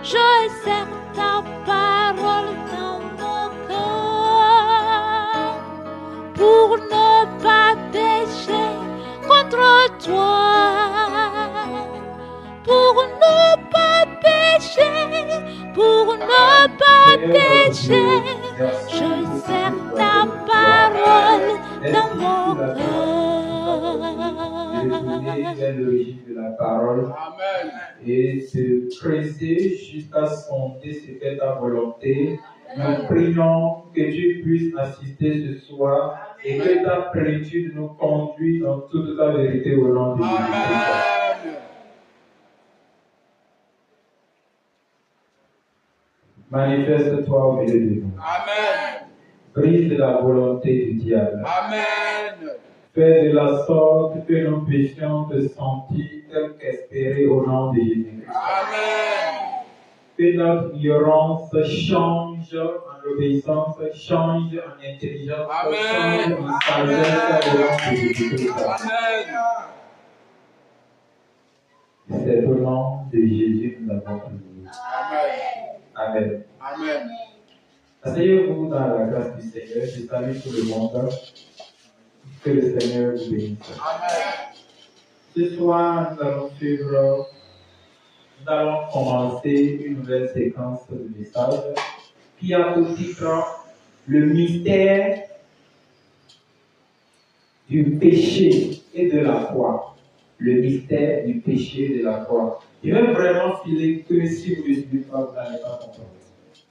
Je serre ta parole dans mon cœur pour ne pas pécher contre toi, pour ne pas pécher, pour ne pas pécher. Je serre ta parole dans mon cœur. L'origine de la parole. Amen. Et se presser jusqu'à sonder ce qu'est ta volonté. Nous prions que tu puisses assister ce soir et que ta plénitude nous conduise dans toute ta vérité au nom de Jésus. Manifeste-toi au milieu de nous. Amen. Brise la volonté du diable. Amen. Fais de la sorte que nous puissions te sentir tel qu'espéré au nom de Jésus. Amen. Que notre ignorance change en obéissance, change en intelligence, change en sagesse au nom de Jésus. Amen. C'est au nom de Jésus que nous avons prié. Amen. Amen. Amen. Asseyez-vous dans la grâce du Seigneur. Je salue tout le monde. Que le Seigneur vous bénisse. Amen. Ce soir, nous allons commencer une nouvelle séquence de messages qui a pour titre le mystère du péché et de la foi. Le mystère du péché et de la foi. Il va vraiment filer que si vous ne suivez pas, vous n'allez pas comprendre.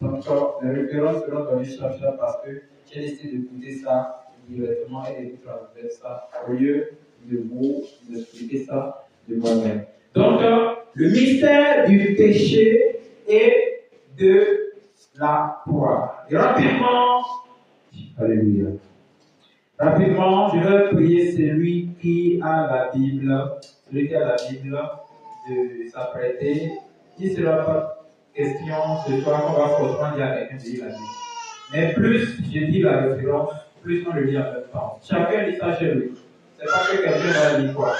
Donc, les références seront données chaque fois parce que j'ai décidé d'écouter ça directement et de traduire ça au lieu de vous expliquer ça de moi-même. Donc, le mystère du péché et de la foi. Et rapidement, alléluia. Rapidement, je vais prier celui qui a la Bible, de s'apprêter. Il ne sera pas question ce soir qu'on va forcément dire à quelqu'un de lire la Bible. Mais plus je dis la référence, plus on le lit en même temps. Chacun lit ça chez lui. Ce n'est pas que quelqu'un va lire quoi.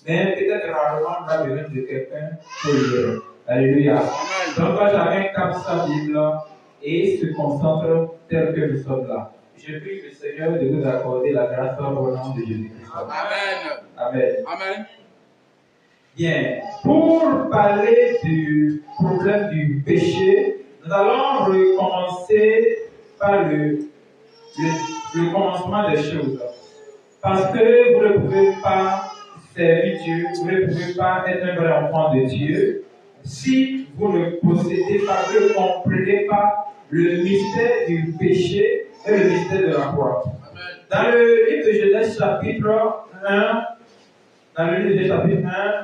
Mais peut-être rarement on a besoin de quelqu'un pour lire. Alléluia. Donc chacun capte sa Bible et se concentre tel que nous sommes là. Je prie le Seigneur de vous accorder la grâce au nom de Jésus-Christ. Amen. Amen. Amen. Bien. Pour parler du problème du péché, nous allons recommencer par le commencement des choses. Parce que vous ne pouvez pas servir Dieu, vous ne pouvez pas être un vrai enfant de Dieu si vous ne possédez pas, vous ne comprenez pas le mystère du péché et le mystère de la foi. Dans le livre de Genèse chapitre 1,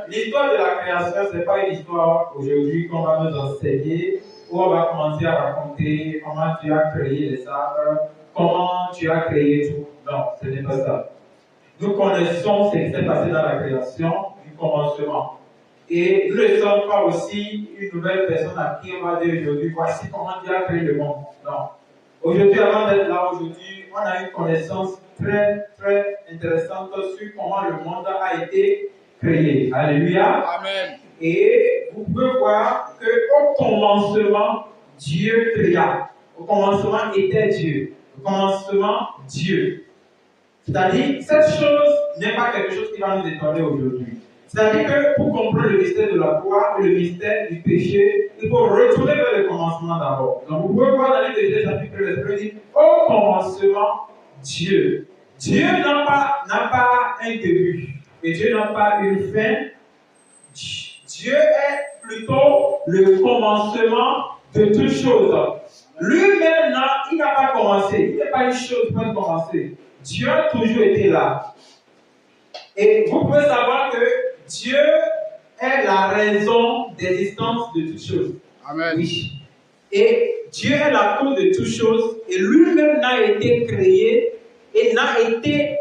l'histoire de la création, ce n'est pas une histoire aujourd'hui qu'on va nous enseigner, où on va commencer à raconter comment tu as créé les arbres, comment tu as créé tout. Non, ce n'est pas ça. Nous connaissons ce qui s'est passé dans la création du commencement. Et nous ne sommes pas aussi une nouvelle personne à qui on va dire aujourd'hui, voici comment Dieu a créé le monde. Non. Aujourd'hui, avant d'être là aujourd'hui, on a une connaissance très, très intéressante sur comment le monde a été créé. Alléluia. Amen. Et vous pouvez voir qu'au commencement, Dieu créa. Au commencement était Dieu. Au commencement, Dieu. C'est-à-dire, cette chose n'est pas quelque chose qui va nous étonner aujourd'hui. C'est-à-dire que pour comprendre le mystère de la foi et le mystère du péché, il faut retourner vers le commencement d'abord. Donc vous pouvez voir dans le livre de Genèse chapitre 1, verset 1, dit au commencement, Dieu. Dieu n'a pas un début et Dieu n'a pas une fin. Dieu est plutôt le commencement de toutes choses. Lui-même, il n'a pas commencé. Il n'est pas une chose pour commencer. Dieu a toujours été là. Et vous pouvez savoir que Dieu est la raison d'existence de toutes choses. Amen. Oui. Et Dieu est la cause de toutes choses. Et lui-même n'a été créé et n'a été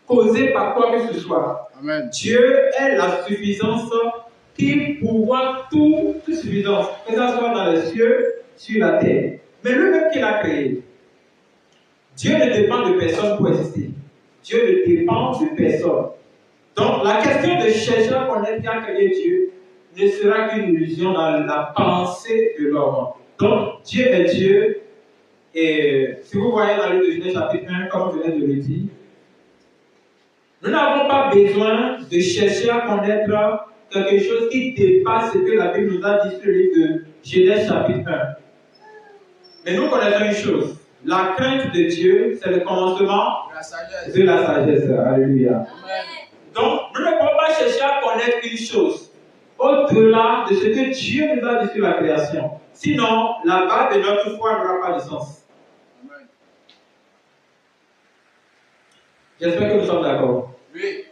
causé par quoi que ce soit. Amen. Dieu est la suffisance qui pourvoit toute suffisance, que ce soit dans les cieux, sur la terre. Mais lui-même qui l'a créé. Dieu ne dépend de personne pour exister. Dieu ne dépend de personne. Donc, la question de chercher à connaître qui a créé Dieu ne sera qu'une illusion dans la pensée de l'homme. Donc, Dieu est Dieu. Et si vous voyez dans le Genèse chapitre 1, comme je viens de le dire, nous n'avons pas besoin de chercher à connaître quelque chose qui dépasse ce que la Bible nous a dit sur le livre de Genèse chapitre 1. Mais nous connaissons une chose. La crainte de Dieu, c'est le commencement de la sagesse. Alléluia. Donc, nous ne pouvons pas chercher à connaître une chose au-delà de ce que Dieu nous a dit sur la création. Sinon, la base de notre foi n'aura pas de sens. J'espère que nous sommes d'accord. Oui.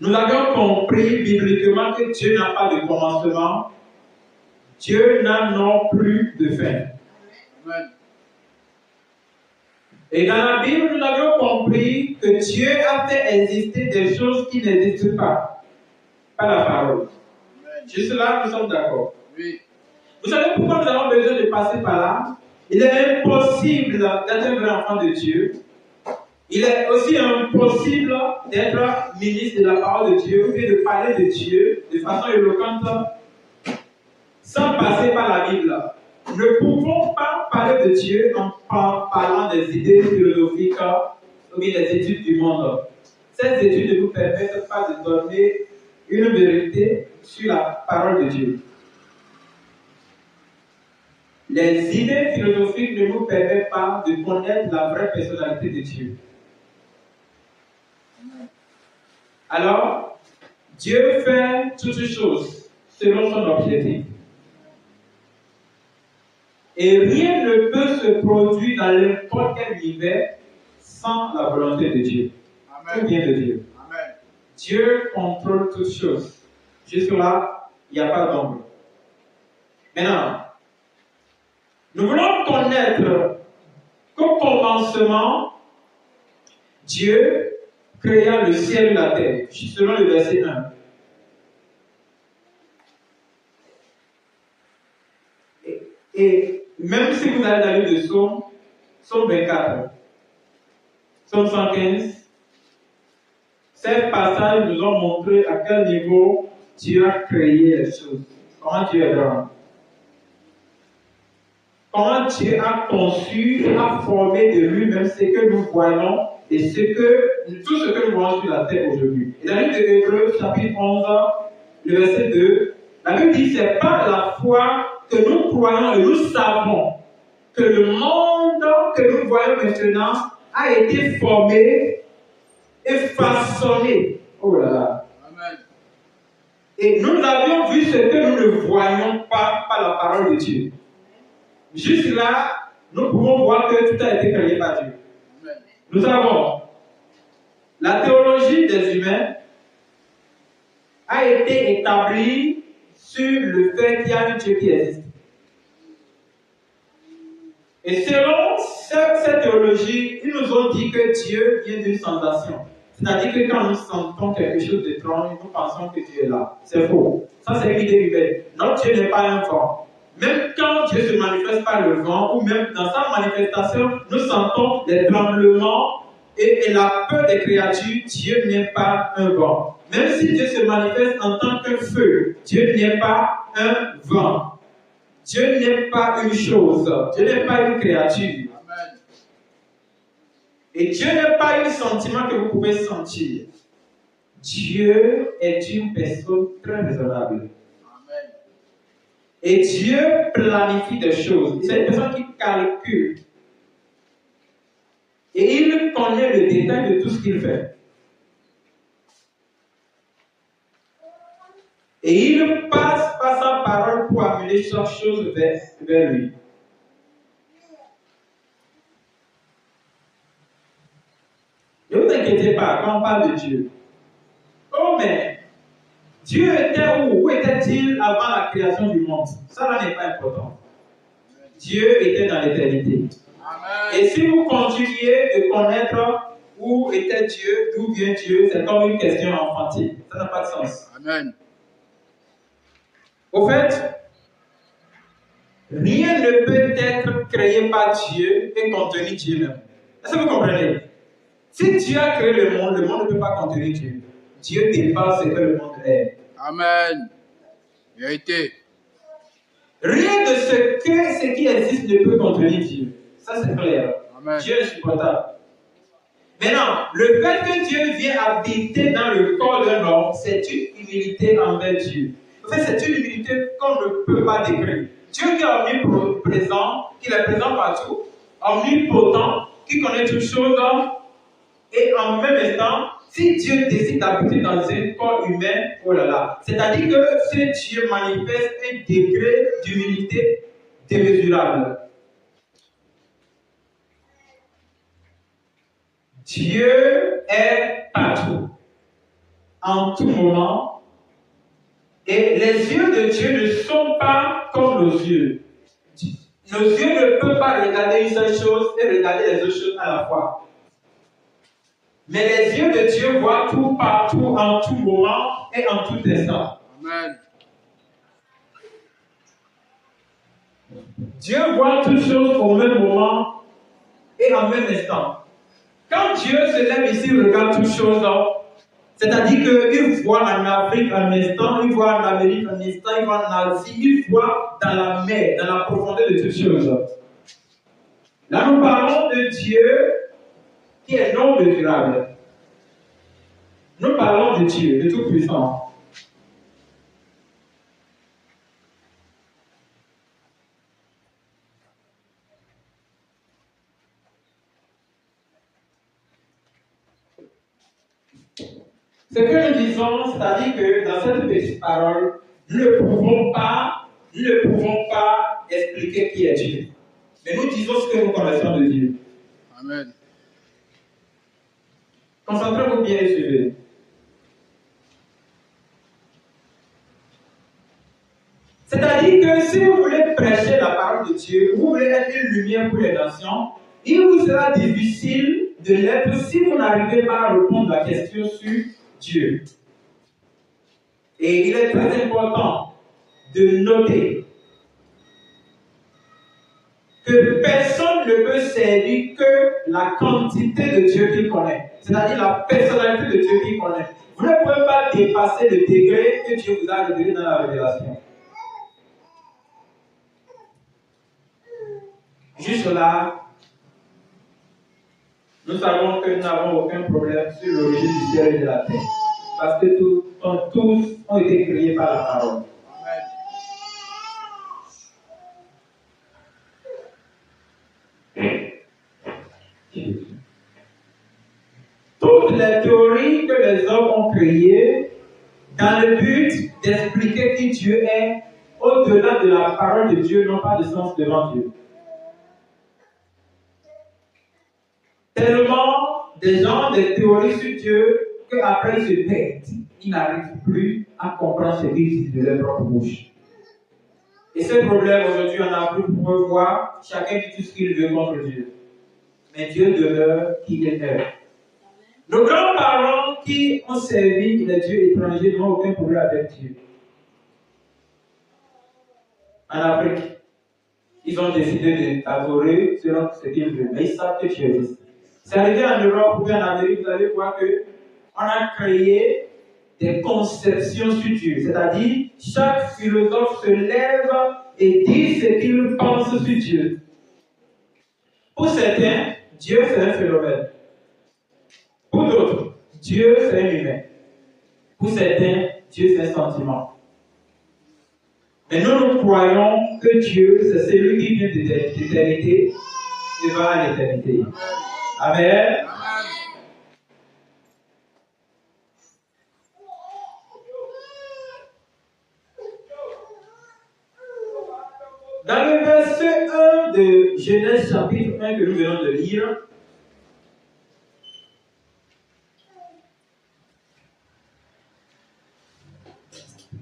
Nous avions compris bibliquement que Dieu n'a pas de commencement. Dieu n'a non plus de fin. Amen. Et dans la Bible, nous avions compris que Dieu a fait exister des choses qui n'existent pas. Par la parole. Amen. Juste là, nous sommes d'accord. Oui. Vous savez pourquoi nous avons besoin de passer par là? Il est impossible d'être un vrai enfant de Dieu. Il est aussi impossible d'être ministre de la parole de Dieu ou de parler de Dieu de façon éloquente sans passer par la Bible. Nous ne pouvons pas parler de Dieu en parlant des idées philosophiques ou bien des études du monde. Ces études ne nous permettent pas de donner une vérité sur la parole de Dieu. Les idées philosophiques ne nous permettent pas de connaître la vraie personnalité de Dieu. Alors, Dieu fait toutes choses selon son objectif. Et rien ne peut se produire dans n'importe quel univers sans la volonté de Dieu. Tout vient de Dieu. Amen. Dieu contrôle toutes choses. Jusque-là, il n'y a pas d'ombre. Maintenant, nous voulons connaître qu'au commencement, Dieu créa le ciel et la terre, selon le verset 1. Et même si vous allez dans le livre de Psaume 24, Psaume 115, ces passages nous ont montré à quel niveau Dieu a créé les choses. Comment Dieu est grand. Comment Dieu a conçu et a formé de lui-même ce que nous voyons et tout ce que nous voyons sur la terre aujourd'hui. Et dans le livre de Hébreux, chapitre 11, le verset 2, la Bible dit c'est par la foi que nous croyons et nous savons que le monde que nous voyons maintenant a été formé et façonné. Oh là là. Amen. Et nous avions vu ce que nous ne voyons pas par la parole de Dieu. Juste là, nous pouvons voir que tout a été créé par Dieu. Amen. Nous avons la théologie des humains a été établie sur le fait qu'il y a un Dieu qui existe. Et selon cette théologie, ils nous ont dit que Dieu vient d'une sensation. C'est-à-dire que quand nous sentons quelque chose d'étrange, nous pensons que Dieu est là. C'est faux. Ça, c'est une idée humaine. Notre Dieu n'est pas un vent. Même quand Dieu se manifeste par le vent, ou même dans sa manifestation, nous sentons des tremblements et la peur des créatures. Dieu n'est pas un vent. Même si Dieu se manifeste en tant qu'un feu, Dieu n'est pas un vent. Dieu n'est pas une chose. Dieu n'est pas une créature. Amen. Et Dieu n'est pas un sentiment que vous pouvez sentir. Dieu est une personne très raisonnable. Amen. Et Dieu planifie des choses. C'est une personne qui calcule. Et il connaît le détail de tout ce qu'il fait. Et il passe par sa parole pour amener chaque chose vers lui. Ne vous inquiétez pas quand on parle de Dieu. Oh, mais Dieu était où? Où était-il avant la création du monde? Ça là n'est pas important. Dieu était dans l'éternité. Amen. Et si vous continuez de connaître où était Dieu, d'où vient Dieu, c'est comme une question enfantine. Ça n'a pas de sens. Amen. Au fait, rien ne peut être créé par Dieu et contenir Dieu même. Est-ce que vous comprenez? Si Dieu a créé le monde ne peut pas contenir Dieu. Dieu dépasse ce que le monde est. Amen. Vérité. Rien de ce qui existe ne peut contenir Dieu. Ça, c'est clair. Amen. Dieu est insupportable. Maintenant, le fait que Dieu vient habiter dans le corps d'un homme, c'est une humilité envers Dieu. En fait, c'est une humilité qu'on ne peut pas décrire. Dieu qui est omniprésent, qui est présent partout, omnipotent, qui connaît toutes choses, et en même instant, si Dieu décide d'habiter dans un corps humain, oh là là, c'est-à-dire que ce Dieu manifeste un degré d'humilité démesurable. Dieu est partout, en tout moment, et les yeux de Dieu ne sont pas comme nos yeux. Nos yeux ne peuvent pas regarder une seule chose et regarder les autres choses à la fois. Mais les yeux de Dieu voient tout partout, en tout moment et en tout instant. Amen. Dieu voit toutes choses au même moment et en même instant. Quand Dieu se lève ici, il regarde toutes choses, c'est-à-dire qu'il voit en Afrique un instant, il voit en Amérique un instant, il voit en Asie, il voit dans la mer, dans la profondeur de toutes choses. Là, nous parlons de Dieu qui est non mesurable. Nous parlons de Dieu, de Tout-Puissant. Ce que nous disons, c'est-à-dire que dans cette petite parole, nous ne pouvons pas expliquer qui est Dieu. Mais nous disons ce que nous connaissons de Dieu. Amen. Concentrez-vous bien et suivez. C'est-à-dire que si vous voulez prêcher la parole de Dieu, vous voulez être une lumière pour les nations, il vous sera difficile de l'être si vous n'arrivez pas à répondre à la question sur Dieu. Et il est très important de noter que personne ne peut servir que la quantité de Dieu qu'il connaît, c'est-à-dire la personnalité de Dieu qu'il connaît. Vous ne pouvez pas dépasser le degré que Dieu vous a révélé dans la révélation. Juste là, nous savons que nous n'avons aucun problème sur l'origine du ciel et de la terre. Parce que tous ont été créés par la parole. Toutes les théories que les hommes ont créées dans le but d'expliquer qui Dieu est, au-delà de la parole de Dieu, n'ont pas de sens devant Dieu. Tellement des gens, des théories sur Dieu, qu'après ils se perdent. Ils n'arrivent plus à comprendre ce qu'ils disent de leur propre bouche. Et ce problème aujourd'hui en Afrique, vous pouvez voir, chacun dit tout ce qu'il veut contre Dieu. Mais Dieu demeure qui il est. Nos grands-parents qui ont servi les dieux étrangers n'ont aucun problème avec Dieu. En Afrique, ils ont décidé d'adorer selon ce qu'ils veulent. Mais ils savent que Dieu existe. C'est arrivé en Europe ou en Amérique, vous allez voir qu'on a créé des conceptions sur Dieu. C'est-à-dire, chaque philosophe se lève et dit ce qu'il pense sur Dieu. Pour certains, Dieu c'est un phénomène. Pour d'autres, Dieu c'est un humain. Pour certains, Dieu c'est un sentiment. Mais nous croyons que Dieu c'est celui qui vient de l'éternité et va à l'éternité. Amen. Dans le verset 1 de Genèse chapitre 1 que nous venons de lire,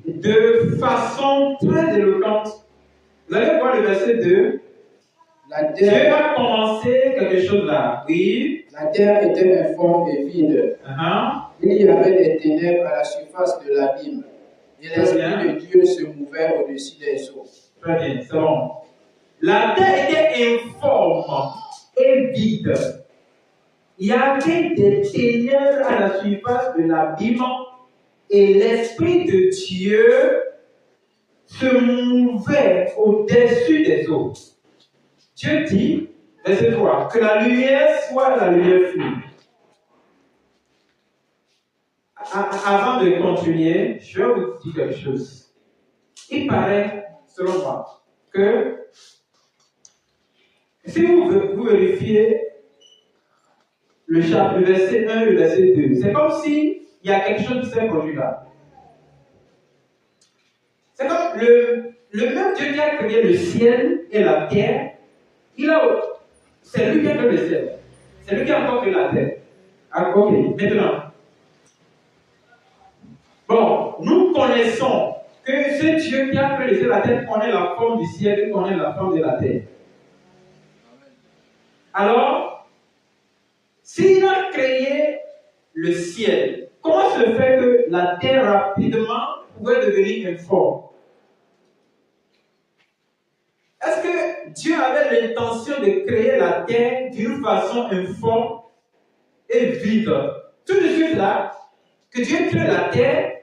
de façon très éloquente, vous allez voir le verset 2. Dieu a commencé quelque chose là. Oui. La terre était informe et vide. Il y avait des ténèbres à la surface de l'abîme. Et l'Esprit de Dieu se mouvait au-dessus des eaux. Très bien, c'est bon. La terre était informe et vide. Il y avait des ténèbres à la surface de l'abîme Et l'Esprit de Dieu se mouvait au-dessus des eaux. Dieu dit, verset 3, que la lumière soit la lumière fut. Avant de continuer, je vais vous dire quelque chose. Il paraît, selon moi, que si vous vérifiez le verset 1 et le verset 2, c'est comme s'il y a quelque chose qui s'est produit là. C'est comme le même Dieu qui a créé le ciel et la terre, c'est lui qui a créé le ciel. C'est lui qui a encore créé la terre. Ah, ok, maintenant. Bon, nous connaissons que ce Dieu qui a créé le ciel et la terre connaît la forme du ciel et connaît la forme de la terre. Alors, s'il a créé le ciel, comment se fait que la terre rapidement pouvait devenir informe? Est-ce que Dieu avait l'intention de créer la terre d'une façon informe et vide? Tout de suite là, que Dieu crée la terre,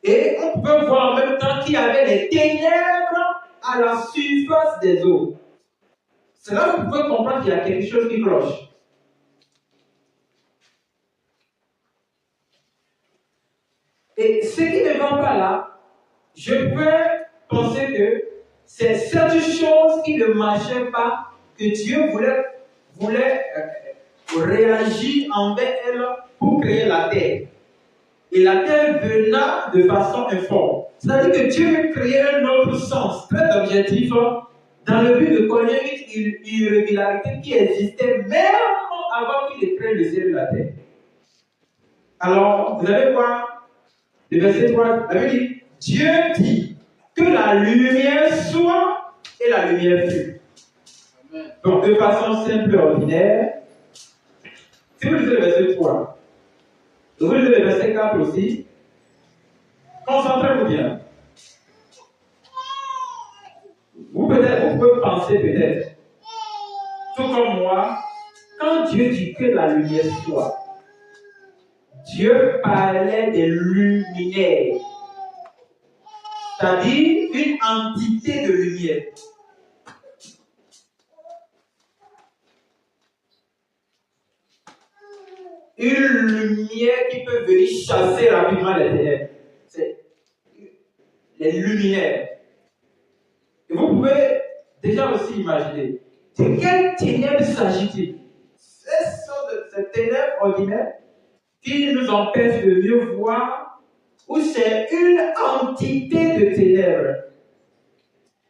et on peut voir en même temps qu'il y avait les ténèbres à la surface des eaux. C'est là que vous pouvez comprendre qu'il y a quelque chose qui cloche. Et ce qui ne va pas là, je peux penser que c'est cette chose qui ne marchait pas, que Dieu voulait réagir envers elle pour créer la terre. Et la terre venait de façon informe. C'est-à-dire que Dieu veut créer un autre sens, très objectif, dans le but de connaître une irrégularité qui existait même avant qu'il ait créé le ciel et la terre. Alors, vous allez voir, le verset 3, la Bible dit, Dieu dit que la lumière soit et la lumière fut. Donc, de façon simple et ordinaire, si vous lisez le verset 3, vous lisez le verset 4 aussi, concentrez-vous bien. Vous pouvez penser peut-être, tout comme moi, quand Dieu dit que la lumière soit, Dieu parlait des luminaires, c'est-à-dire une entité de lumière. Une lumière qui peut venir chasser rapidement les ténèbres. C'est les luminaires. Et vous pouvez déjà aussi imaginer de quelles ténèbres s'agit-il? Ce sont ces ténèbres ordinaires qui nous empêchent de mieux voir, ou c'est une entité de ténèbres?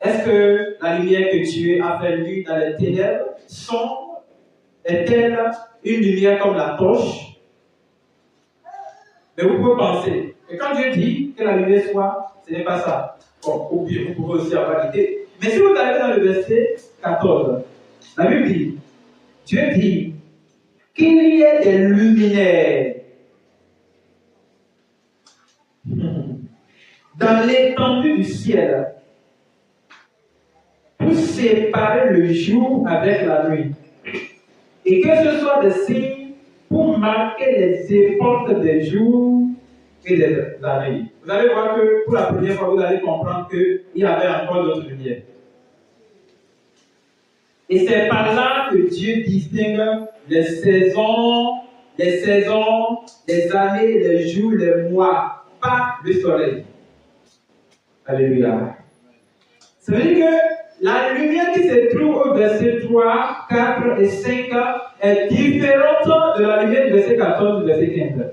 Est-ce que la lumière que Dieu a fait luire dans les ténèbres est-elle une lumière comme la torche? Mais vous pouvez penser que quand Dieu dit que la lumière soit, ce n'est pas ça. Bon, ou bien vous pouvez aussi avoir l'idée. Mais si vous allez dans le verset 14, la Bible dit, Dieu dit qu'il y ait des luminaires dans l'étendue du ciel pour séparer le jour avec la nuit, et que ce soit des signes pour marquer les époques des jours et des années. Vous allez voir que pour la première fois, vous allez comprendre qu'il y avait encore d'autres lumières. Et c'est par là que Dieu distingue les saisons, les années, les jours, les mois, pas le soleil. Alléluia. Ça veut dire que la lumière qui se trouve au verset 3, 4 et 5 est différente de la lumière du verset 14 et du verset 15.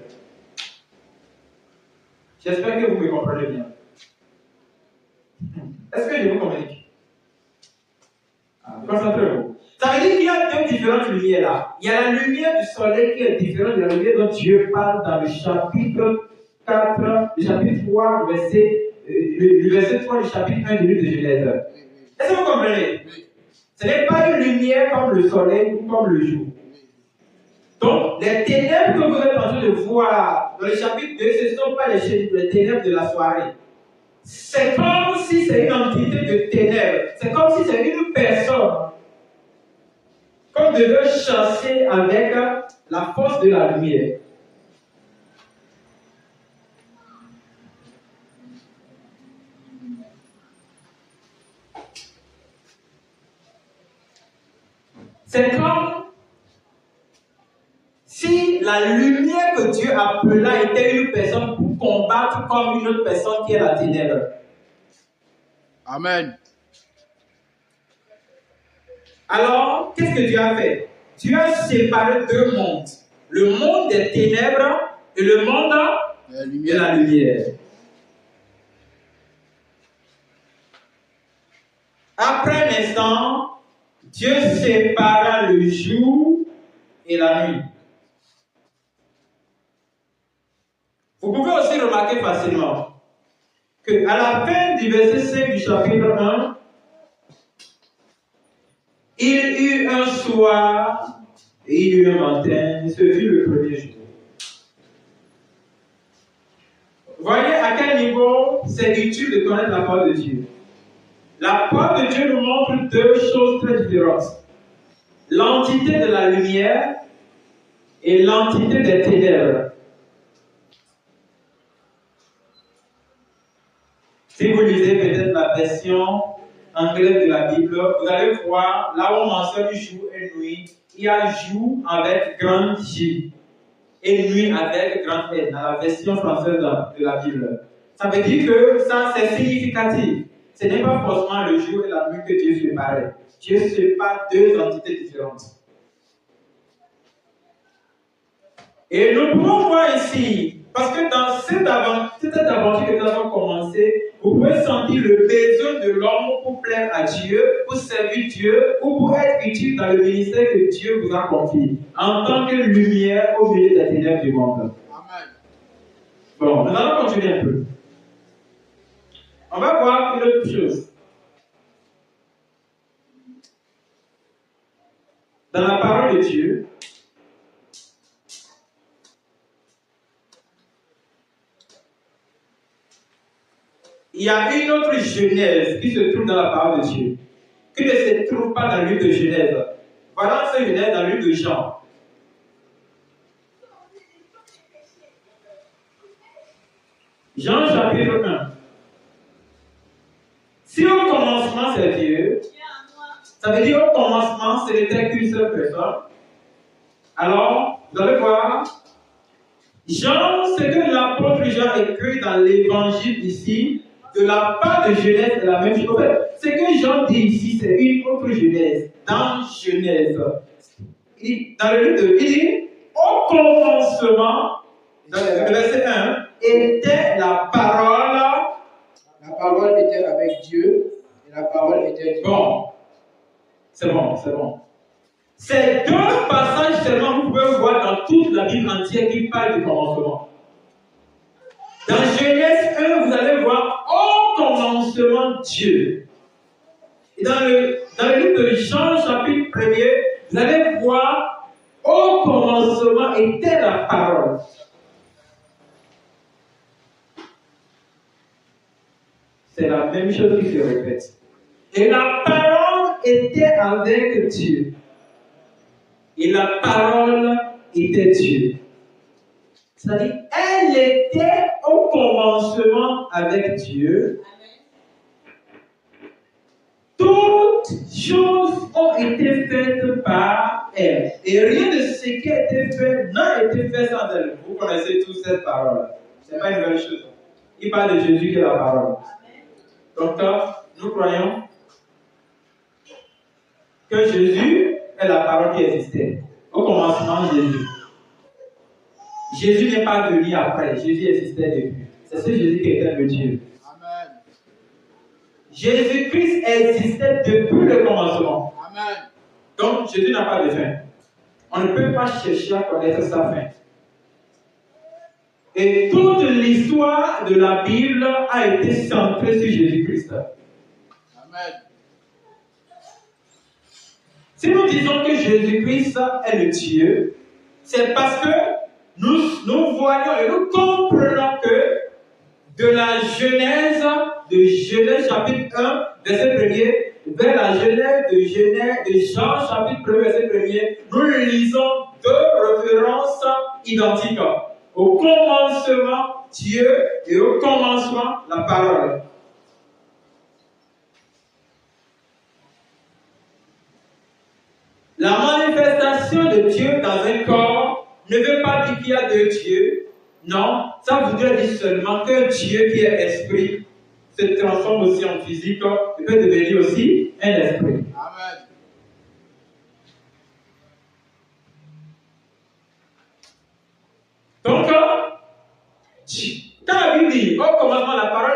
J'espère que vous me comprenez bien. Est-ce que je vous communique? Concentrez-vous. Ça veut dire qu'il y a deux différentes lumières là. Il y a la lumière du soleil qui est différente de la lumière dont Dieu parle dans le chapitre 4, le chapitre 3, le verset 3 du chapitre 1 du livre de Genèse. Est-ce que vous comprenez? Ce n'est pas une lumière comme le soleil ou comme le jour. Donc, les ténèbres que vous êtes en train de voir dans le chapitre 2, ce ne sont pas les ténèbres de la soirée. C'est comme si c'est une entité de ténèbres. C'est comme si c'est une personne qu'on devait chasser avec la force de la lumière. C'est comme si la lumière que Dieu appela était une personne pour combattre comme une autre personne qui est la ténèbre. Amen. Alors, qu'est-ce que Dieu a fait? Dieu a séparé deux mondes. Le monde des ténèbres et le monde de la lumière. Après un instant, Dieu sépara le jour et la nuit. Vous pouvez aussi remarquer facilement qu'à la fin du verset 5 du chapitre 1, il eut un soir et il eut un matin, ce fut le premier jour. Voyez à quel niveau c'est utile de connaître la parole de Dieu. La parole de Dieu nous montre deux choses très différentes. L'entité de la lumière et l'entité des ténèbres. Si vous lisez peut-être la version anglaise de la Bible, vous allez voir, là où on mentionne jour et nuit, il y a jour avec grand J et nuit avec grand N, dans la version française de la Bible. Ça veut dire que ça, c'est significatif. Ce n'est pas forcément le jour et la nuit que Dieu sépare. Dieu sépare deux entités différentes. Et nous pouvons voir ici, parce que dans cette aventure que nous avons commencé, vous pouvez sentir le besoin de l'homme pour plaire à Dieu, pour servir Dieu, ou pour être utile dans le ministère que Dieu vous a confié, en tant que lumière au milieu des ténèbres du monde. Amen. Bon, nous allons continuer un peu. On va voir une autre chose. Dans la parole de Dieu, il y a une autre Genèse qui se trouve dans la parole de Dieu, qui ne se trouve pas dans le livre de Genèse. Voilà ce Genèse dans le livre de Jean. Jean chapitre 1. Si au commencement c'est Dieu, ça veut dire au commencement ce n'était qu'une seule personne. Alors, vous allez voir, Jean, ce que l'apôtre Jean écrit dans l'évangile ici, de la part de Genèse, c'est la même chose. En fait, ce que Jean dit ici, c'est une autre Genèse. Dans Genèse, dans le livre de, il dit, au commencement, dans le verset 1, était la parole. La parole était avec Dieu et la parole était Dieu. Bon, c'est bon, c'est bon. Ces deux passages seulement vous pouvez voir dans toute la Bible entière qui parle du commencement. Dans Genèse 1, vous allez voir au commencement Dieu. Et dans le livre de Jean, chapitre 1er, vous allez voir au commencement était la parole. C'est la même chose qui se répète. Et la parole était avec Dieu. Et la parole était Dieu. C'est-à-dire, elle était au commencement avec Dieu. Toutes choses ont été faites par elle. Et rien de ce qui a été fait n'a été fait sans elle. Vous connaissez tous cette parole. Ce n'est pas une nouvelle chose. Il parle de Jésus qui est la parole. Donc, nous croyons que Jésus est la parole qui existait. Au commencement, Jésus. Jésus n'est pas venu après. Jésus existait depuis. C'est ce Jésus qui était le Dieu. Amen. Jésus-Christ existait depuis le commencement. Amen. Donc, Jésus n'a pas de fin. On ne peut pas chercher à connaître sa fin. Et toute l'histoire de la Bible a été centrée sur Jésus-Christ. Amen. Si nous disons que Jésus-Christ est le Dieu, c'est parce que nous voyons et nous comprenons que de la Genèse, de Genèse chapitre 1, verset 1er, vers la Genèse de Jean chapitre 1, verset 1er, nous lisons deux références identiques. Au commencement, Dieu, et au commencement, la parole. La manifestation de Dieu dans un corps ne veut pas dire qu'il y a deux dieux. Non, ça voudrait dire seulement qu'un Dieu qui est esprit se transforme aussi en physique et peut devenir aussi un esprit. Amen. Donc, quand la Bible dit, au commencement, la parole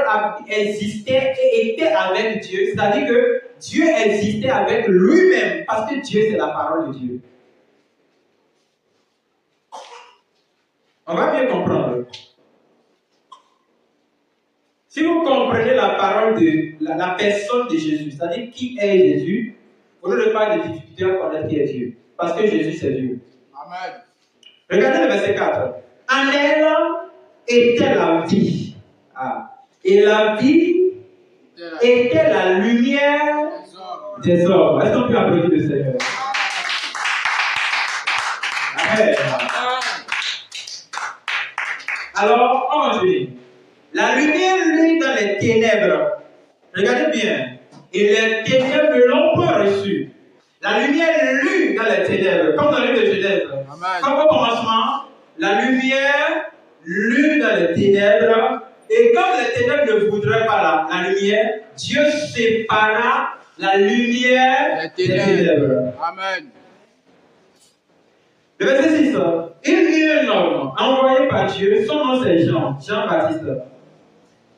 existait et était avec Dieu, c'est-à-dire que Dieu existait avec lui-même, parce que Dieu, c'est la parole de Dieu. On va bien comprendre. Si vous comprenez la parole de la personne de Jésus, c'est-à-dire qui est Jésus, vous n'aurez pas de difficulté à connaître qui est Dieu, parce que Jésus, c'est Dieu. Amen. Regardez le verset 4. En elle était la vie. Et la vie était la lumière des hommes. Est-ce qu'on peut applaudir le Seigneur? Amen. Alors, on va dire, la lumière luit dans les ténèbres. Regardez bien. Et les ténèbres l'ont pas reçu. La lumière luit dans les ténèbres, comme dans le livre de Genèse. Comme au commencement, la lumière luit dans les ténèbres. Et comme les ténèbres ne voudraient pas la lumière, Dieu sépara la lumière des ténèbres. Amen. Le verset 6. Il y eut un homme envoyé par Dieu, son nom c'est Jean-Baptiste.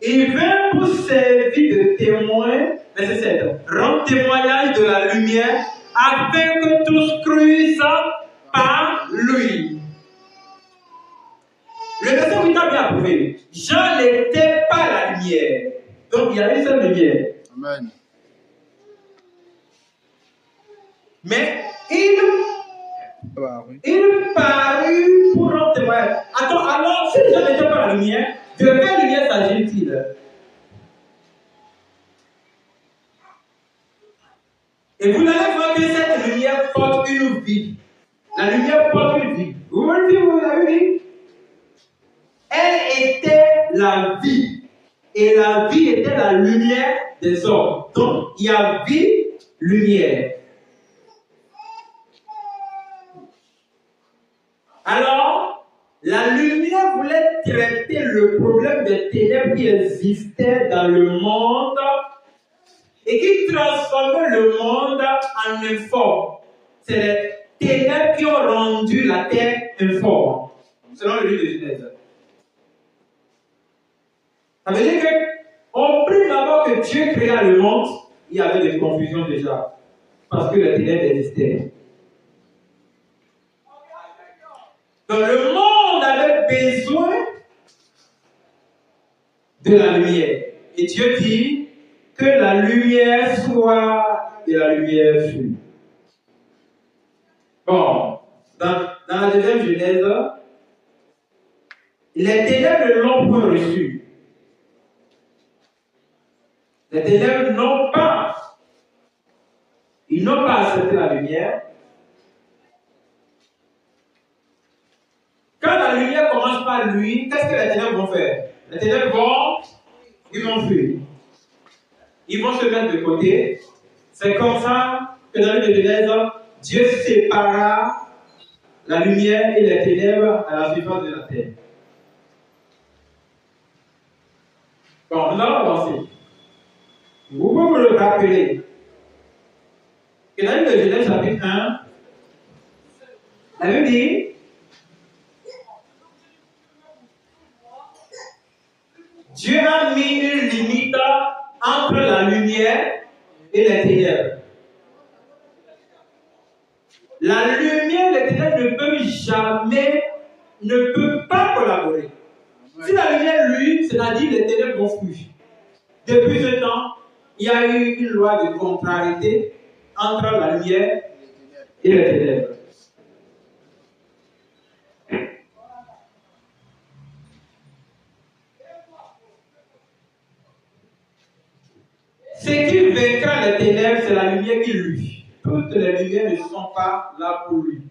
Il vint pour servir de témoin, verset 7, rendre témoignage de la lumière, afin que tous cruissent par lui. Le verset 8 a bien approuvé. Jean n'était pas la lumière. Donc il y avait une seule lumière. Amen. Mais il parut pour rendre témoignage. Attends, alors si Jean n'était pas la lumière, de quelle lumière s'agit-il? Et vous allez voir que cette lumière porte une vie. La lumière porte une vie. Vous l'avez dit? Elle était la vie. Et la vie était la lumière des hommes. Donc, il y a vie, lumière. Alors, la lumière voulait traiter le problème des ténèbres qui existait dans le monde et qui transformait le monde en informe. C'est les ténèbres qui ont rendu la terre informe, selon le livre de Genèse. Ça veut dire qu'on prie d'abord que Dieu créa le monde, il y avait des confusions déjà, parce que les ténèbres existaient. Donc le monde avait besoin de la lumière. Et Dieu dit que la lumière soit et la lumière fut. Bon, dans la deuxième Genèse, les ténèbres ne l'ont point reçu. Les ténèbres n'ont pas. Ils n'ont pas accepté la lumière. Quand la lumière commence par lui, qu'est-ce que les ténèbres vont faire? Les ténèbres ils vont fuir. Ils vont se mettre de côté. C'est comme ça que dans le livre de Genèse, Dieu sépara la lumière et les ténèbres à la surface de la terre. Bon, nous allons avancer. Vous pouvez vous le rappeler que dans le livre de Genèse, chapitre 1, la Bible dit Dieu a mis une limite entre la lumière et les ténèbres. La lumière et les ténèbres ne peuvent pas collaborer. Si la lumière luit, c'est-à-dire les ténèbres vont fuir. Depuis ce temps, il y a eu une loi de contrariété entre la lumière et les ténèbres. Ce qui vaincra les ténèbres, c'est la lumière qui luit. Toutes les lumières ne sont pas là pour lui.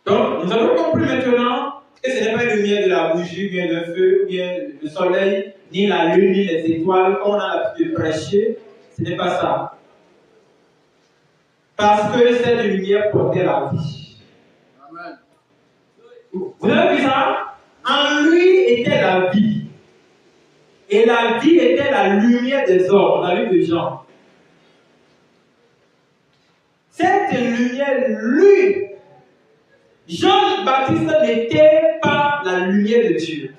Donc, nous avons compris maintenant que ce n'est pas une lumière de la bougie, bien le feu, bien le soleil, ni la lune, ni les étoiles, comme on a l'habitude de prêcher. Ce n'est pas ça. Parce que cette lumière portait la vie. Amen. Vous avez vu ça? En lui était la vie. Et la vie était la lumière des hommes, dans le livre de Jean. Cette lumière, lui, Jean-Baptiste n'était pas la lumière de Dieu.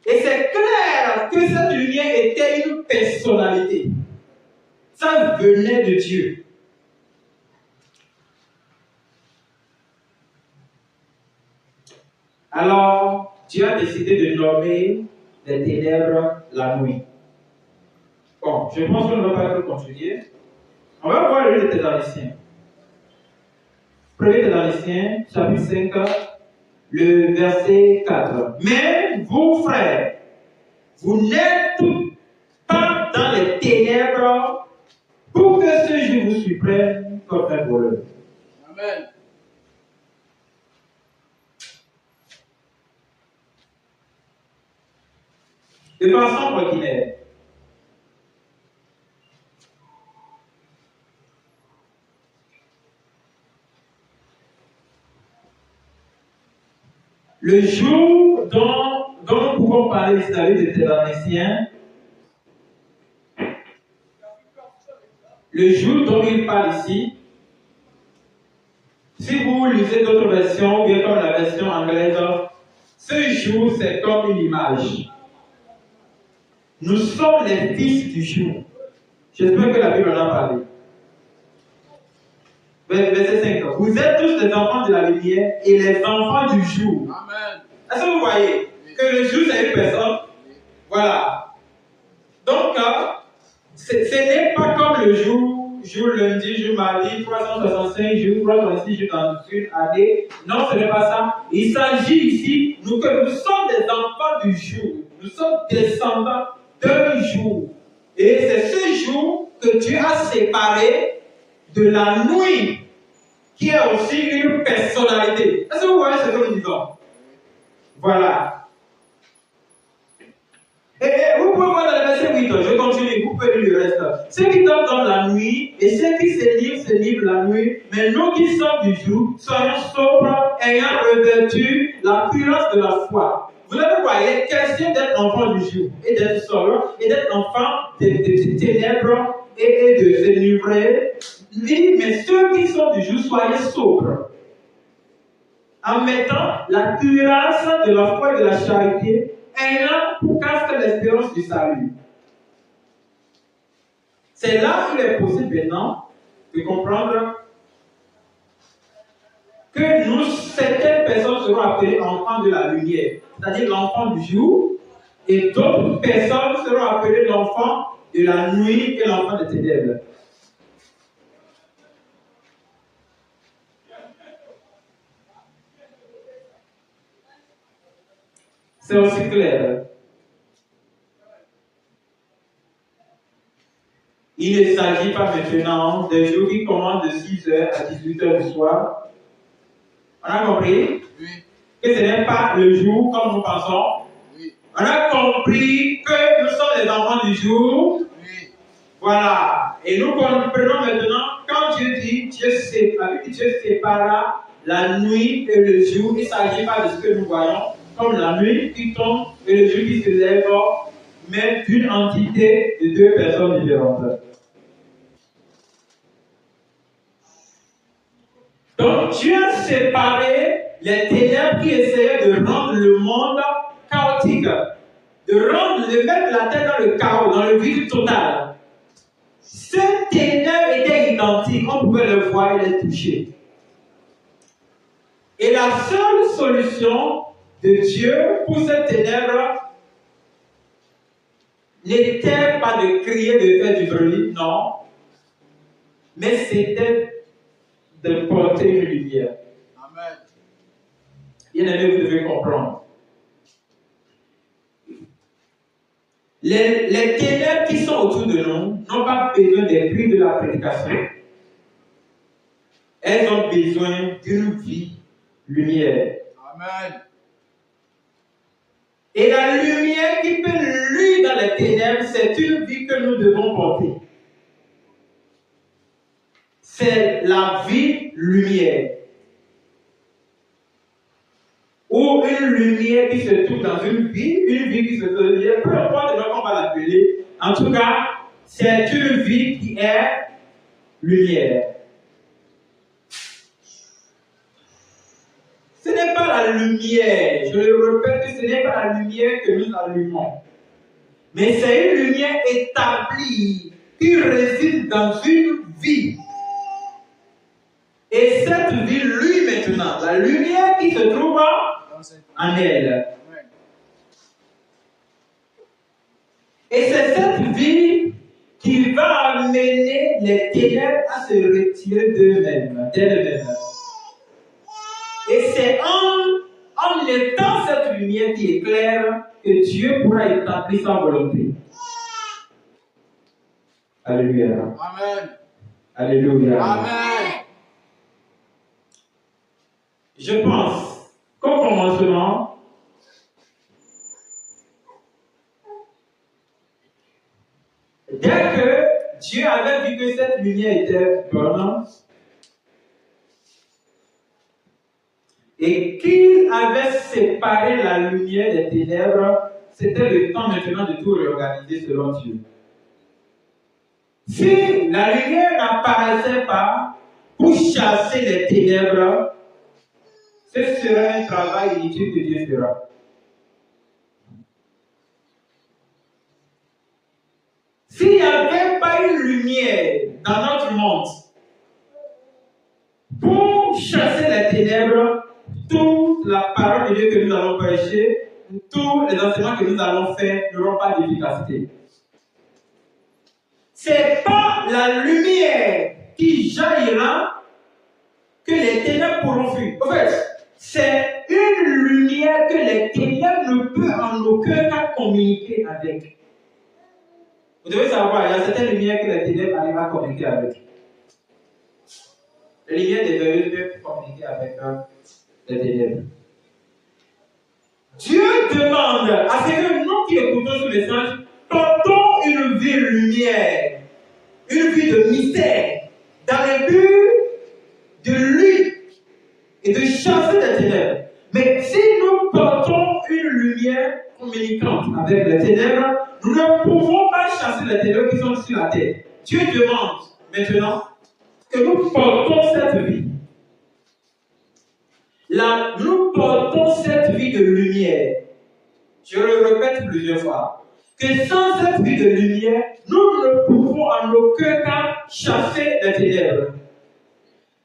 Et c'est clair que cette lumière était une personnalité. Ça venait de Dieu. Alors, Dieu a décidé de nommer les ténèbres la nuit. Bon, je pense qu'on ne va pas continuer. On va voir le livre des Thessaloniciens. 1er Thessaloniciens, chapitre 5, le verset 4. Mais vous, frères, vous n'êtes pas dans les ténèbres pour que ce jour vous surprenne comme un voleur. Amen. De façon ordinaire. Le jour dont nous pouvons parler ici dans le livre des Thessaloniciens, le jour dont il parle ici, si vous lisez d'autres versions, ou bien comme la version anglaise, ce jour c'est comme une image. Nous sommes les fils du jour. J'espère que la Bible en a parlé. Verset 5. Vous êtes tous les enfants de la lumière et les enfants du jour. Amen. Est-ce que vous voyez que le jour c'est une personne? Voilà. Donc, ce n'est pas comme le jour lundi, jour mardi, 365 jours, 366 jours dans une année. Non, ce n'est pas ça. Il s'agit ici, que nous sommes des enfants du jour. Nous sommes descendants d'un jour. Et c'est ce jour que Dieu a séparé de la nuit, qui est aussi une personnalité. Est-ce que vous voyez ce que nous disons? Voilà. Et vous pouvez voir dans le verset 8, je continue, vous pouvez lire le reste. Ceux qui dorment dans la nuit et ceux qui se livrent la nuit, mais nous qui sommes du jour, soyons sobres, ayant revêtu la puissance de la foi. Vous avez voyé, question d'être enfant du jour et d'être sobre et d'être enfant des ténèbres et de se livrer. Mais ceux qui sont du jour, soyez sobres. En mettant la cuirasse de la foi et de la charité, ayant pour casque l'espérance du salut. C'est là qu'il est possible maintenant de comprendre que nous, certaines personnes seront appelées enfants de la lumière, c'est-à-dire l'enfant du jour, et d'autres personnes seront appelées l'enfant de la nuit et l'enfant des ténèbres. C'est aussi clair. Il ne s'agit pas maintenant des jours qui commencent de 6h à 18h du soir. On a compris? Oui. Que ce n'est pas le jour comme nous pensons. Oui. On a compris que nous sommes les enfants du jour. Oui. Voilà. Et nous comprenons maintenant, quand Dieu dit Dieu sépara la nuit et le jour, il ne s'agit pas de ce que nous voyons, comme la nuit qui tombe et le jour qui se lève, mais d'une entité de deux personnes différentes. Donc Dieu a séparé les ténèbres qui essayaient de rendre le monde chaotique, de mettre la tête dans le chaos, dans le vide total. Ces ténèbres étaient identiques, on pouvait le voir et les toucher. Et la seule solution de Dieu pour ces ténèbres n'était pas de crier, de faire du bruit, non, mais c'était de porter une lumière. Amen. Bien aimé, vous devez comprendre. Les ténèbres qui sont autour de nous n'ont pas besoin des bruits de la prédication. Elles ont besoin d'une vie lumière. Amen. Et la lumière qui peut luire dans les ténèbres, c'est une vie que nous devons porter. c'est la vie lumière. Ou une lumière qui se trouve dans une vie qui se trouve dans peu importe comment on va l'appeler. En tout cas, c'est une vie qui est lumière. Ce n'est pas la lumière, je le répète, ce n'est pas la lumière que nous allumons. Mais c'est une lumière établie qui réside dans une vie. Et cette vie, lui maintenant, la lumière qui se trouve en elle. Et c'est cette vie qui va amener les ténèbres à se retirer d'elles-mêmes. Et c'est en étant cette lumière qui éclaire que Dieu pourra établir sa volonté. Alléluia. Amen. Alléluia. Amen. Je pense qu'au commencement, dès que Dieu avait vu que cette lumière était bonne et qu'il avait séparé la lumière des ténèbres, c'était le temps maintenant de tout réorganiser selon Dieu. Si la lumière n'apparaissait pas pour chasser les ténèbres, ce sera un travail inutile que Dieu fera. S'il n'y avait pas une lumière dans notre monde pour chasser les ténèbres, toute la parole de Dieu que nous allons prêcher, tous les enseignements que nous allons faire n'auront pas d'efficacité. Ce n'est pas la lumière qui jaillira que les ténèbres pourront fuir. En fait, c'est une lumière que les ténèbres ne peuvent en aucun cas communiquer avec. Vous devez savoir, il y a certaines lumières que les ténèbres arrivent à communiquer avec. Les lumières des vertus peuvent communiquer avec les ténèbres. Dieu demande à ce que nous qui écoutons ce message, portons une vie lumière, une vie de mystère, dans le but de lui et de chasser les ténèbres. Mais si nous portons une lumière communicante avec les ténèbres, nous ne pouvons pas chasser les ténèbres qui sont sur la terre. Dieu demande maintenant que nous portons cette vie. Nous portons cette vie de lumière. Je le répète plusieurs fois. Que sans cette vie de lumière, nous ne pouvons en aucun cas chasser les ténèbres.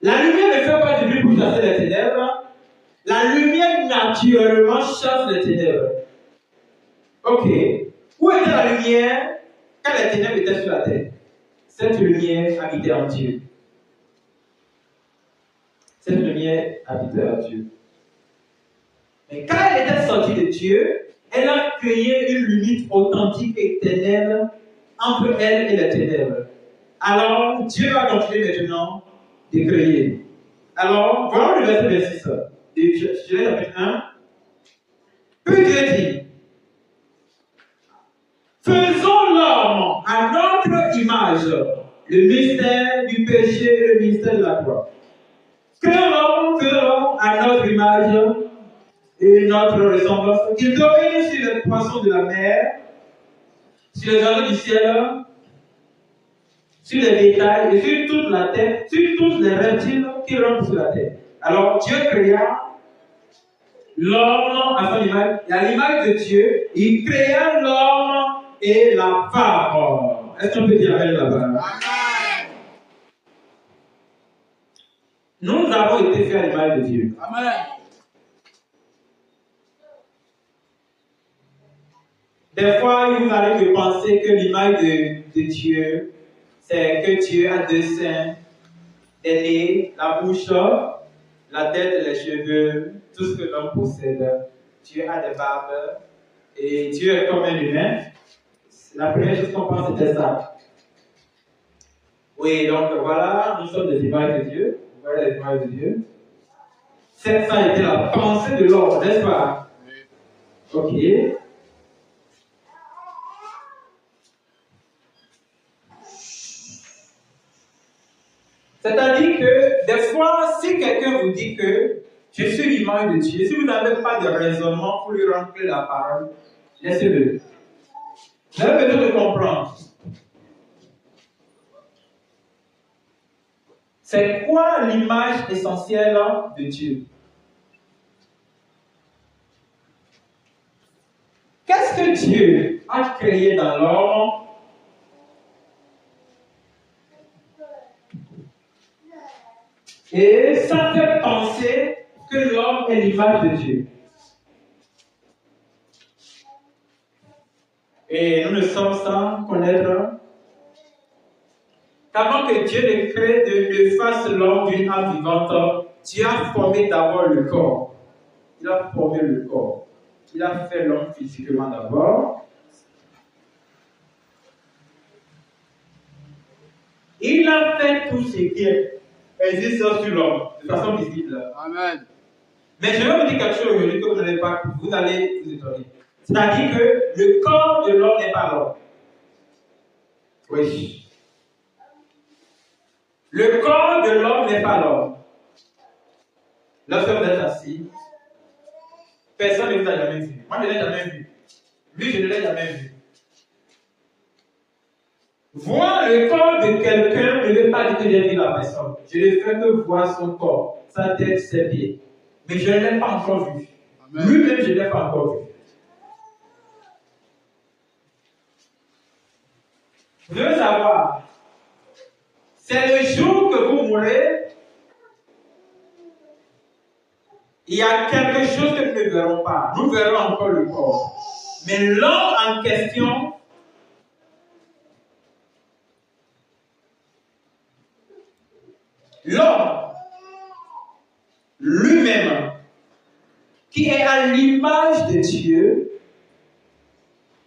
La lumière ne fait pas du bruit pour chasser les ténèbres. La lumière naturellement chasse les ténèbres. Ok. Où était la lumière quand les ténèbres étaient sur la terre? Cette lumière habitait en Dieu. Cette lumière habitait en Dieu. Mais quand elle était sortie de Dieu, elle a créé une limite authentique et éternelle entre elle et les ténèbres. Alors, Dieu va continuer maintenant de créer. Alors, voyons le verset 26. Je l'ai appelé 1. Puis Dieu dit, faisons l'homme à notre image, le mystère du péché et le mystère de la croix. Créons l'homme à notre image et notre ressemblance, qu'il domine sur les poissons de la mer, sur les oiseaux du ciel, sur les bétails et sur toute la terre, sur tous les reptiles qui rampent sur la terre. Alors Dieu créa l'homme à son image, et à l'image de Dieu, il créa l'homme et la femme. Est-ce qu'on peut dire amen là-bas? Amen. Nous avons été faits à l'image de Dieu. Amen. Des fois, il vous arrive de penser que l'image de Dieu, c'est que Dieu a deux seins, des nez, la bouche, la tête, les cheveux, tout ce que l'homme possède. Dieu a des barbes et Dieu est comme un humain. La première chose qu'on pense, c'était ça. Oui, donc voilà, nous sommes des images de Dieu. Vous voyez les images de Dieu. Ça a été la pensée de l'homme, n'est-ce pas? Ok. C'est-à-dire que des fois, si quelqu'un vous dit que je suis l'image de Dieu, si vous n'avez pas de raisonnement pour lui rentrer la parole, laissez-le. Vous avez besoin de comprendre. C'est quoi l'image essentielle de Dieu? Qu'est-ce que Dieu a créé dans l'homme? Et ça fait penser que l'homme est l'image de Dieu. Et nous ne sommes sans connaître qu'avant que Dieu ne crée, ne fasse l'homme d'une âme vivante, Dieu a formé d'abord le corps. Il a formé le corps. Il a fait l'homme physiquement d'abord. Il a fait tout ce qui existe sur l'homme, de façon visible. Amen. Mais je vais vous dire quelque chose aujourd'hui que vous allez vous étonner. C'est-à-dire que le corps de l'homme n'est pas l'homme. Oui. Le corps de l'homme n'est pas l'homme. Lorsque vous êtes assis, personne ne vous a jamais vu. Moi, je ne l'ai jamais vu. Lui, je ne l'ai jamais vu. Voir le corps de quelqu'un ne veut pas dire que j'ai vu la personne. Je ne fais que voir son corps, sa tête, ses pieds. Mais je ne l'ai pas encore vu. Lui-même, je ne l'ai pas encore vu. Vous devez savoir, c'est le jour que vous mourrez, il y a quelque chose que nous ne verrons pas. Nous verrons encore le corps. Mais l'homme en question, l'homme lui-même, qui est à l'image de Dieu,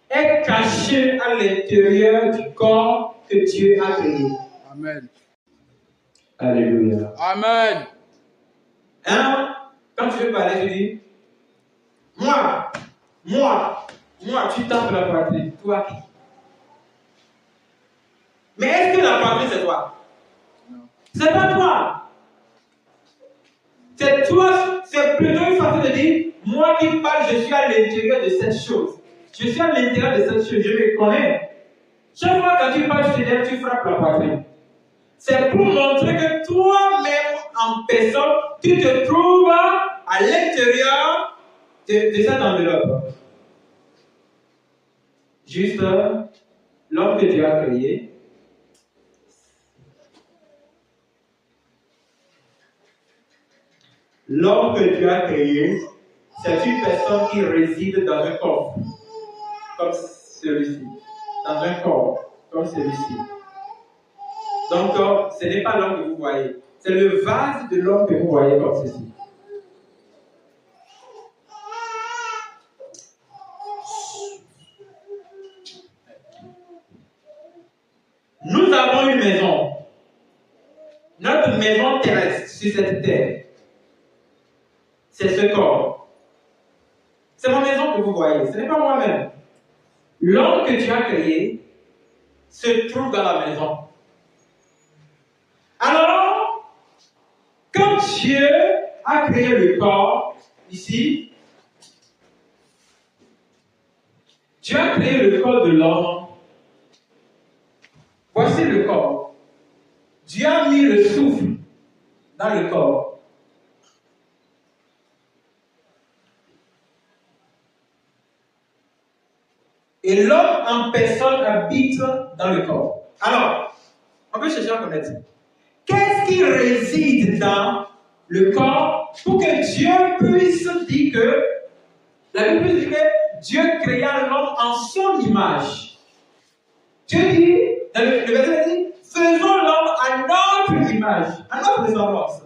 est caché à l'intérieur du corps que Dieu a créé. Amen. Alléluia. Amen. Hein? Quand tu veux parler, tu dis, moi, tu tapes la poitrine. Toi qui? Mais est-ce que la poitrine, c'est toi? Non. C'est pas toi. C'est toi, c'est plutôt une façon de dire, moi qui parle, je suis à l'intérieur de cette chose. Je suis à l'intérieur de cette chose, je me connais. Chaque fois que tu parles, je te dis, tu frappes la poitrine. C'est pour montrer que toi-même, en personne, tu te trouves à l'intérieur de cette enveloppe. Juste l'homme que Dieu a créé. L'homme que Dieu a créé, c'est une personne qui réside dans un corps, comme celui-ci. Dans un corps, comme celui-ci. Donc, ce n'est pas l'homme que vous voyez. C'est le vase de l'homme que vous voyez comme ceci. Nous avons une maison. Notre maison terrestre sur cette terre. C'est ce corps. C'est ma maison que vous voyez. Ce n'est pas moi-même. L'homme que Dieu a créé se trouve dans la maison. Alors, quand Dieu a créé le corps, ici, Dieu a créé le corps de l'homme. Voici le corps. Dieu a mis le souffle dans le corps. Et l'homme en personne habite dans le corps. Alors, on peut chercher à connaître. Qu'est-ce qui réside dans le corps pour que Dieu puisse dire que, la Bible dit que Dieu créa l'homme en son image. Dieu dit, dans le verset dit, faisons l'homme à notre image, à notre ressemblance.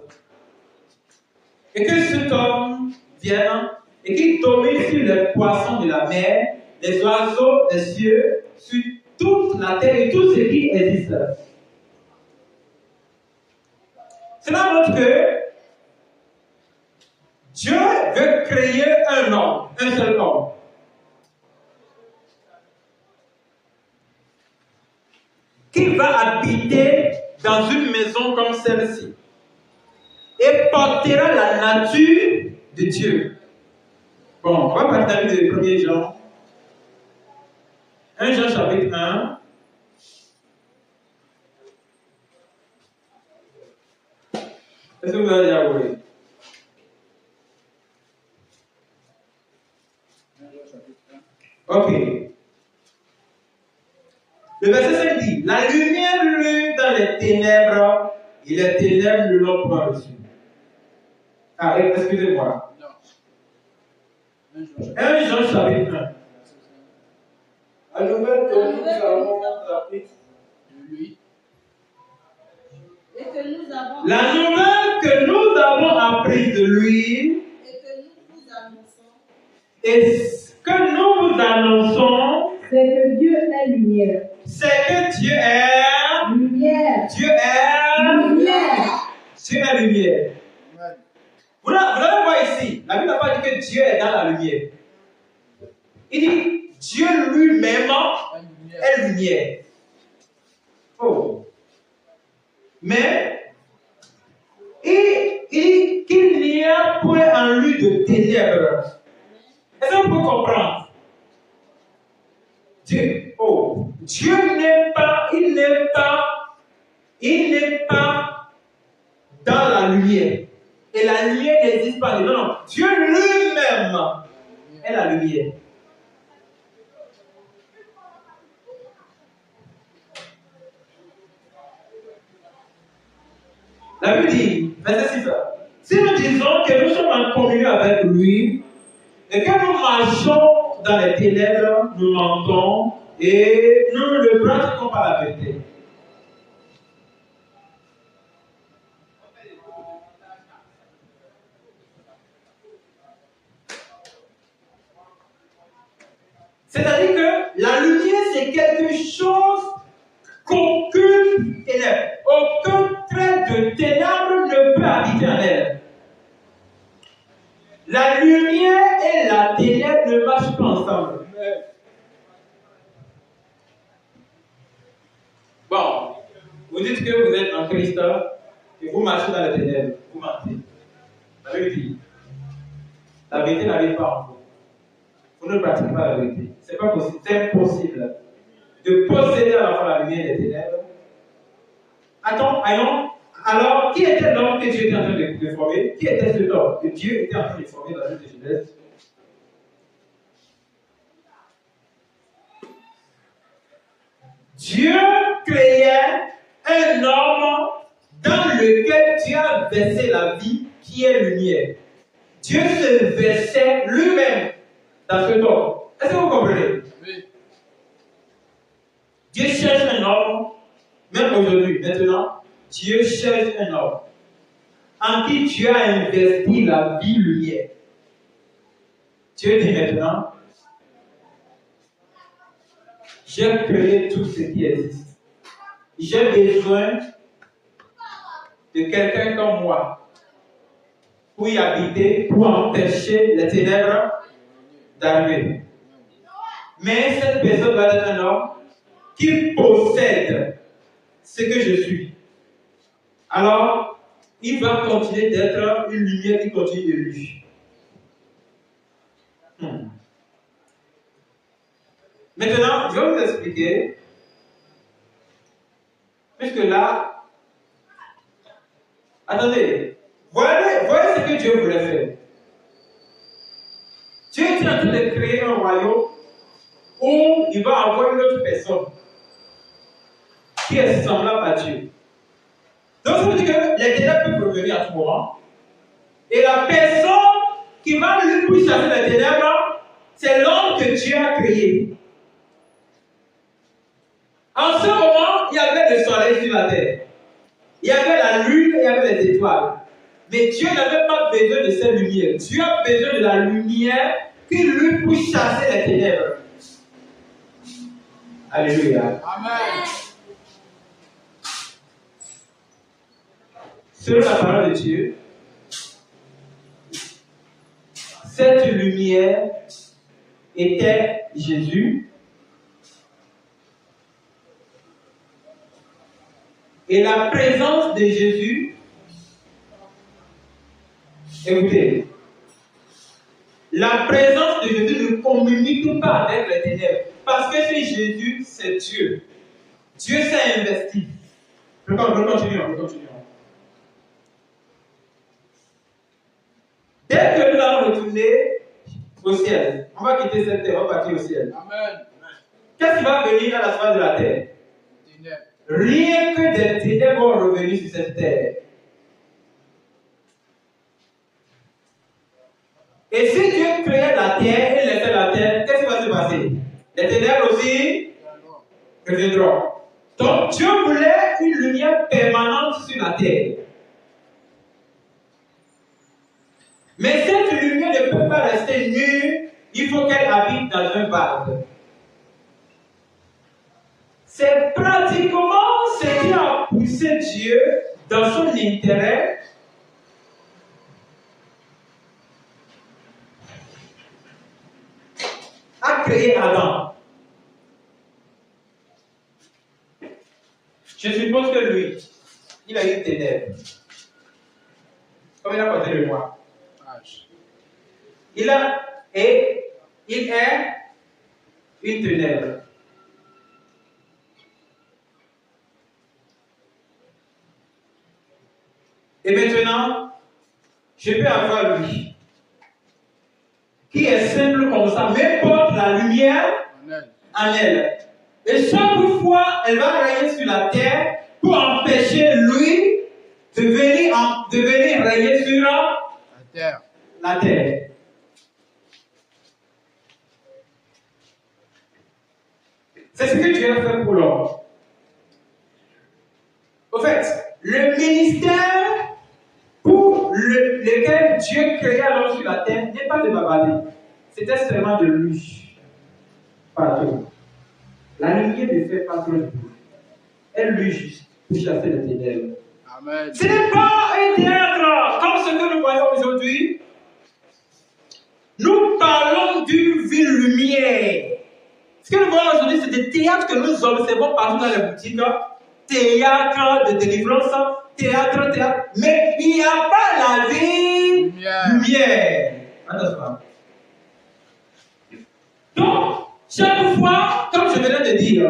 Et que cet homme vienne et qu'il domine sur les poissons de la mer, les oiseaux des cieux, sur toute la terre et tout ce qui existe. Cela montre que Dieu veut créer un homme, un seul homme. Qui va habiter dans une maison comme celle-ci et portera la nature de Dieu. Bon, on va partager le 1er Jean. 1 Jean chapitre 1. Est-ce que vous avez déjà ouvert? Ok. Le verset 5 dit, la lumière luit dans les ténèbres et les ténèbres ne l'ont pas reçue. Ah, excusez-moi. 1 Jean chapitre 1. La nouvelle que nous avons apprise de lui. Et que nous avons La nouvelle que nous avons apprise de lui et que nous vous annonçons, et ce que nous vous annonçons, c'est que Dieu est lumière. c'est que Dieu est Lumière. Dieu est Lumière. Dieu est lumière. Amen. Vous allez voir ici, la Bible n'a pas dit que Dieu est dans la lumière. Il dit Dieu lui-même est lumière. Oh. Mais il dit qu'il n'y a point en lui de ténèbres. Est-ce qu'on peut comprendre? Dieu, Dieu n'est pas, il n'est pas dans la lumière. Et la lumière n'existe pas. Non, non. Dieu lui-même est la lumière. La Bible dit, verset 6, si nous disons que nous sommes en communion avec lui et que nous marchons dans les ténèbres, nous mentons et nous ne le pratiquons pas la vérité. C'est-à-dire que la lumière, c'est quelque chose qu'aucune ténèbre, aucun trait de ténèbres ne peut habiter en elle. La lumière et la ténèbre ne marchent pas ensemble. Bon, vous dites que vous êtes en Christ et vous marchez dans les ténèbres, vous mentez. La Bible dit, la vérité n'arrive pas en vous. Vous ne pratiquez pas la vérité. C'est pas possible, c'est impossible de posséder à la fois la lumière et les ténèbres. Attends, alors, qui était l'homme que Dieu était en train de former? Qui était cet homme que Dieu était en train de former dans le livre de Genèse? Dieu créait un homme dans lequel Dieu a versé la vie qui est lumière. Dieu se versait lui-même dans cet homme. Est-ce que vous comprenez? Oui. Dieu cherche un homme, même aujourd'hui, maintenant, Dieu cherche un homme en qui Dieu a investi la vie lumière. Dieu dit maintenant, j'ai créé tout ce qui existe. J'ai besoin de quelqu'un comme moi pour y habiter, pour empêcher les ténèbres d'arriver. Mais cette personne va être un homme qui possède ce que je suis. Alors, il va continuer d'être une lumière qui continue de lui. Maintenant, je vais vous expliquer, puisque là, attendez, voyez ce que Dieu voulait faire. Dieu est en train de créer un royaume où il va avoir une autre personne qui est semblable à Dieu. Donc, ça veut dire que les ténèbres peuvent revenir à tout moment. Et la personne qui va lui pousser chasser les ténèbres, c'est l'homme que Dieu a créé. En ce moment, il y avait le soleil sur la terre. Il y avait la lune, il y avait les étoiles. Mais Dieu n'avait pas besoin de cette lumière. Dieu a besoin de la lumière qui lui pousse chasser les ténèbres. Alléluia. Amen. Selon la parole de Dieu, cette lumière était Jésus. et la présence de Jésus, écoutez, la présence de Jésus ne communique pas avec les ténèbres. Parce que c'est Jésus, c'est Dieu. Dieu s'est investi. Je continue. Dès que nous allons retourner au ciel, on va quitter cette terre, on va partir au ciel. Amen. Qu'est-ce qui va venir à la surface de la terre? Rien que des ténèbres vont revenir sur cette terre. Et si Dieu créait la terre et laissait la terre, qu'est-ce qui va se passer? Les ténèbres aussi reviendront. Donc Dieu voulait une lumière permanente sur la terre. Mais cette lumière ne peut pas rester nue, il faut qu'elle habite dans un vase. C'est pratiquement ce qui a poussé Dieu dans son intérêt à créer Adam. Je suppose que lui, il a eu une ténèbre. Comme il a passé le mois. Il est une ténèbre. Et maintenant, je peux avoir lui, qui est simple comme ça, mais porte la lumière en elle. Et chaque fois, elle va régner sur la terre pour empêcher lui de venir régner sur la terre. C'est ce que Dieu a fait pour l'homme. Au fait, le ministère pour lequel Dieu créa l'homme sur la terre n'est pas de bavarder. C'était seulement de lui. Pardon. La lumière ne fait pas trop de bruit. Elle lui juste pour chasser les ténèbres. Amen. Ce n'est pas un théâtre comme ce que nous voyons aujourd'hui. Nous parlons d'une ville lumière. Ce que nous voyons aujourd'hui, c'est des théâtres que nous observons partout dans les boutiques. Théâtre de délivrance, théâtre. Mais il n'y a pas la vie lumière. Attention. Donc, chaque fois, comme je venais de dire,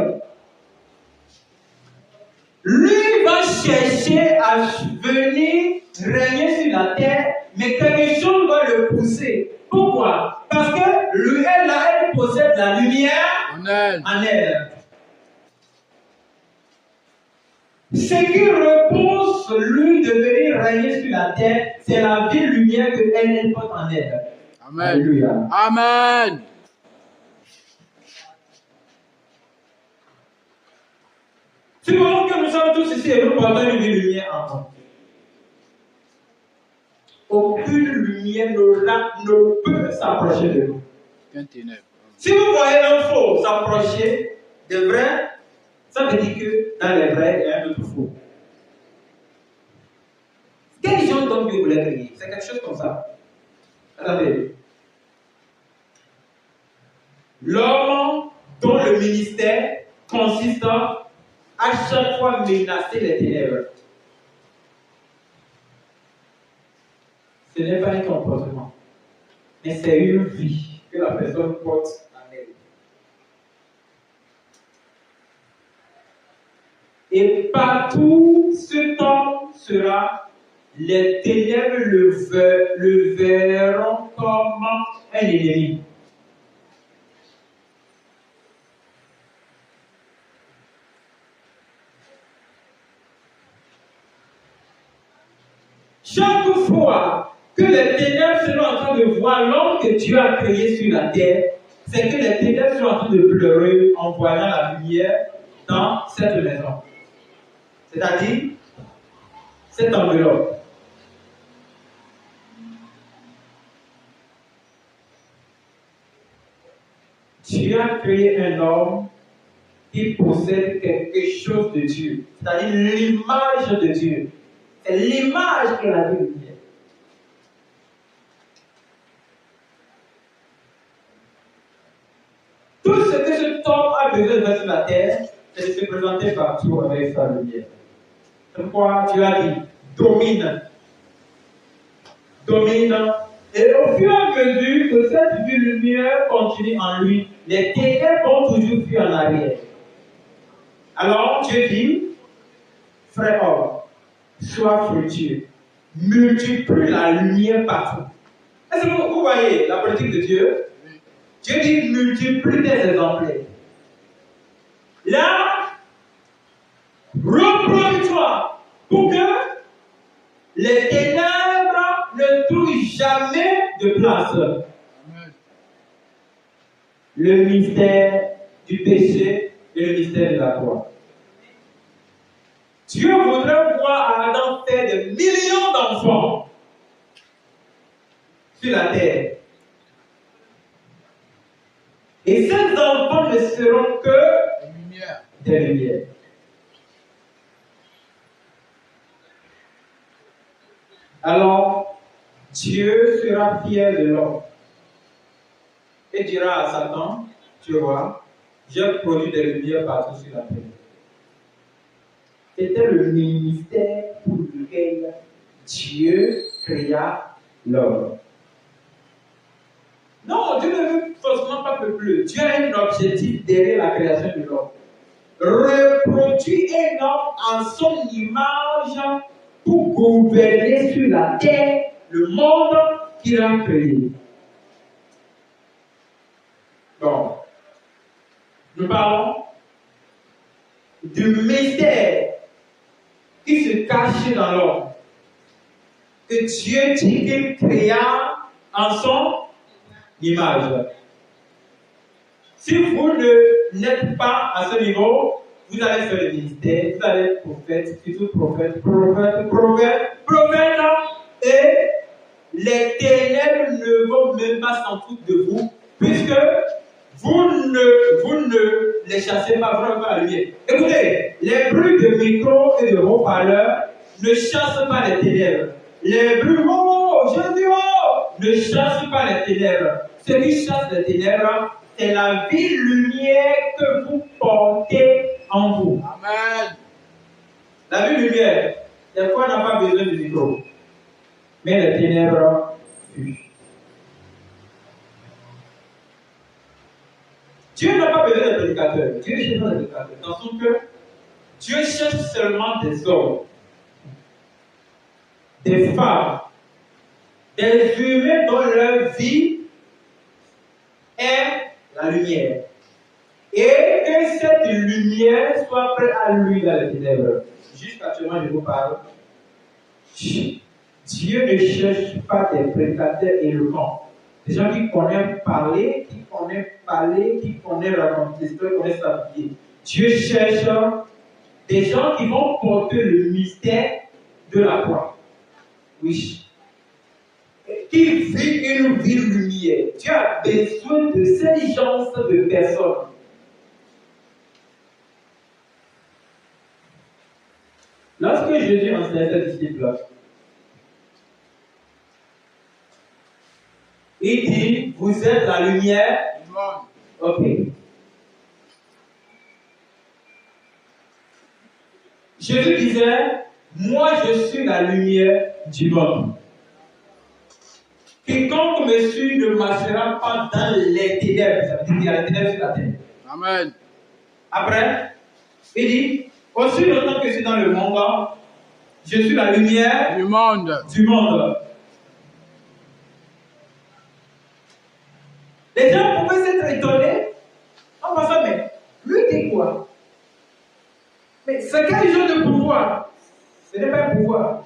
lui va chercher à venir régner sur la terre, mais quelque chose va le pousser. Pourquoi? Parce que lui, elle possède la lumière en elle. Ce qui repousse lui de venir régner sur la terre, c'est la vie lumière que elle porte en elle. Amen. Alléluia. Amen. Supposons que nous sommes tous ici et nous portons une vie lumière en nous. Aucune lumière ne peut s'approcher de nous. Si vous voyez un faux s'approcher de vrai, ça veut dire que dans les vrais, il y a un autre faux. Quel genre d'homme Dieu voulait créer? C'est quelque chose comme ça. Attendez. L'homme dont le ministère consiste à chaque fois menacer les ténèbres. Ce n'est pas un comportement, mais c'est une vie que la personne porte en elle. Et partout ce temps sera, les ténèbres le verront comme un ennemi. Chaque fois que les ténèbres seront en train de voir l'homme que Dieu a créé sur la terre, c'est que les ténèbres sont en train de pleurer en voyant la lumière dans cette maison. C'est-à-dire, cette enveloppe. Dieu a créé un homme qui possède quelque chose de Dieu, c'est-à-dire l'image de Dieu. C'est l'image que la vie lumière. Tout ce que cet homme a besoin de faire sur la terre, c'est de se présenter partout avec sa lumière. C'est pourquoi Dieu a dit, domine. Domine. Et au fur et à mesure que cette lumière continue en lui, les ténèbres vont toujours fuir en arrière. Alors Dieu dit, frère homme, sois fructueux, multiplie la lumière partout. Est-ce que vous voyez la politique de Dieu? Dieu dit, multiplie tes exemplaires. Là, reproduis-toi pour que les ténèbres ne trouvent jamais de place. Le mystère du péché et le mystère de la croix. Dieu voudrait voir Adam faire des millions d'enfants sur la terre. Et ces enfants ne seront que des lumières. Alors, Dieu sera fier de l'homme et dira à Satan, tu vois, j'ai produit des lumières partout sur la terre. C'était le ministère pour lequel Dieu créa l'homme. Non, Dieu ne veut forcément pas peupler. Dieu a un objectif derrière la création de l'homme. Reproduire un homme en son image pour gouverner sur la terre le monde qu'il a créé. Bon, nous parlons du mystère qui se cache dans l'homme, que Dieu dit qu'il créa en son image. Si vous n'êtes pas à ce niveau, vous allez faire le ministère, vous allez être prophète, surtout prophète, et les ténèbres ne vont même pas s'en foutre de vous, puisque vous ne les chassez pas, vous n'avez pas la lumière. Écoutez, les bruits de micro et de haut-parleurs ne chassent pas les ténèbres. Les bruits, Jésus, ne chassent pas les ténèbres. Ce qui chasse les ténèbres, c'est la vie lumière que vous portez en vous. Amen. La vie lumière, des fois, on n'a pas besoin de micro. Mais les ténèbres fuient. Dieu n'a pas besoin de prédicateurs. Dieu cherche des prédicateurs. Dans son cœur, Dieu cherche seulement des hommes, des femmes, des humains dont leur vie est la lumière. Et que cette lumière soit prête à lui dans les ténèbres. Jusqu'actuellement, je vous parle. Dieu ne cherche pas des prédicateurs éloquents. Des gens qui connaissent parler, qui connaissent raconter, qui connaissent s'appuyer. Dieu cherche des gens qui vont porter le mystère de la croix. Oui. Qui vit une vie lumière. Dieu a besoin de ces genres de personnes. Lorsque Jésus enseignait ses disciples, il dit, vous êtes la lumière. Ok. Jésus disait, moi je suis la lumière du monde. Quiconque me suit ne marchera pas dans les ténèbres. Ça veut dire qu'il y a les ténèbres sur la terre. Amen. Après, il dit, aussi longtemps que je suis dans le monde, je suis la lumière Du monde. Les gens pouvaient s'être étonnés en pensant, mais lui dit quoi? Mais c'est quel genre de pouvoir? Ce n'est pas un pouvoir.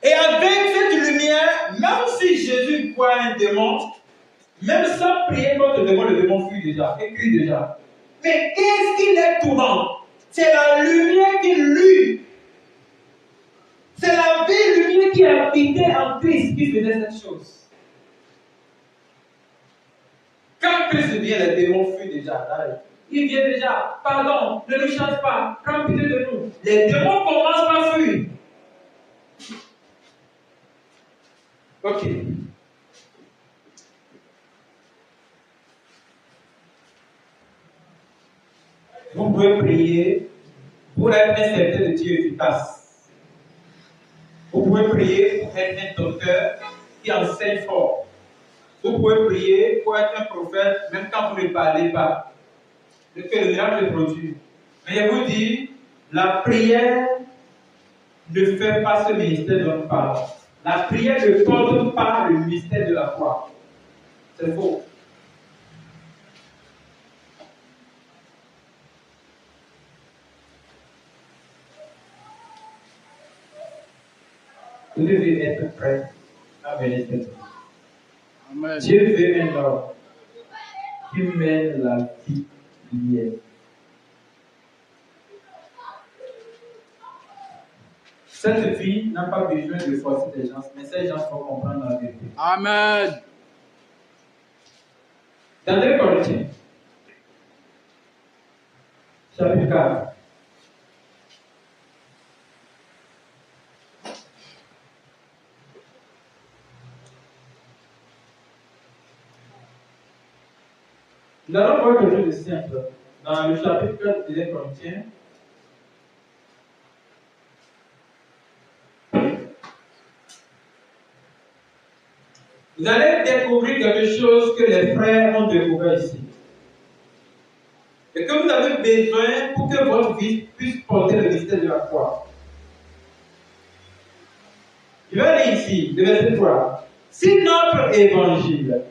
Et avec cette lumière, même si Jésus voit un démon, même sans prier contre le démon fuit déjà, et crie déjà. Mais qu'est-ce qui les tourmente? C'est la lumière qui lui. C'est la vie lumière qui habitait en Christ qui faisait cette chose. Quand Christ vient, les démons fuient déjà. Il vient déjà. Pardon, ne nous chasse pas. Prends pitié de nous. Les démons commencent par fuir. Ok. Vous pouvez prier pour être un serviteur de Dieu efficace. Vous pouvez prier pour être un docteur qui enseigne fort. Vous pouvez prier pour être un prophète même quand vous ne parlez pas. Que le miracle se produise. Mais je vous dis, la prière ne fait pas ce ministère dont nous parlons. La prière ne porte pas le mystère de la foi. C'est faux. Vous devez être prêt à venir cette vie. Amen. Dieu veut un homme qui mène la vie liée. Cette vie n'a pas besoin de forcer les gens, mais ces gens vont comprendre la vérité. Amen. Dans 2 Corinthiens, chapitre 4. Nous allons voir quelque chose de simple. Dans le chapitre 4 de 2 Corinthiens, vous allez découvrir quelque chose que les frères ont découvert ici. Et que vous avez besoin pour que votre vie puisse porter le mystère de la foi. Je vais aller ici, le verset 3. Si notre évangile.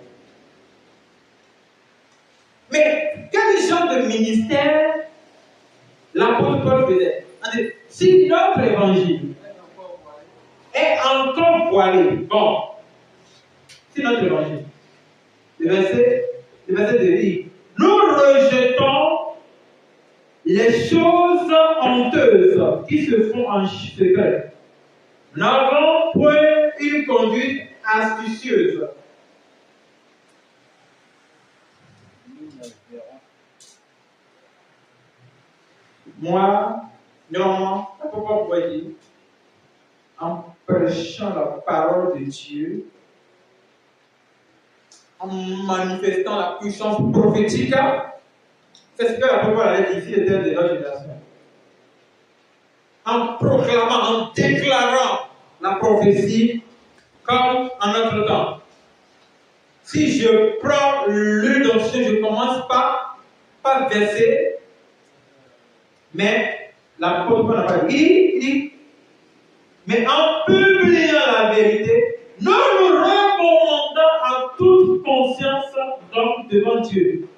Mais quel genre de ministère l'apôtre Paul faisait? Si notre évangile est encore voilé, bon. C'est notre évangile. Le verset 2 dit, nous rejetons les choses honteuses qui se font en secret. Nous n'avons point une conduite astucieuse. Moi, normalement, pourquoi vous voyez, en prêchant la parole de Dieu, en manifestant la puissance prophétique, c'est ce que la parole avait dit ici, était de notre génération. En proclamant, en déclarant la prophétie comme en notre temps. Si je prends l'huile d'onction, je ne commence pas par verser, mais la parole n'a pas dit. Mais en publiant la vérité, nous nous recommandons à toute conscience devant Dieu.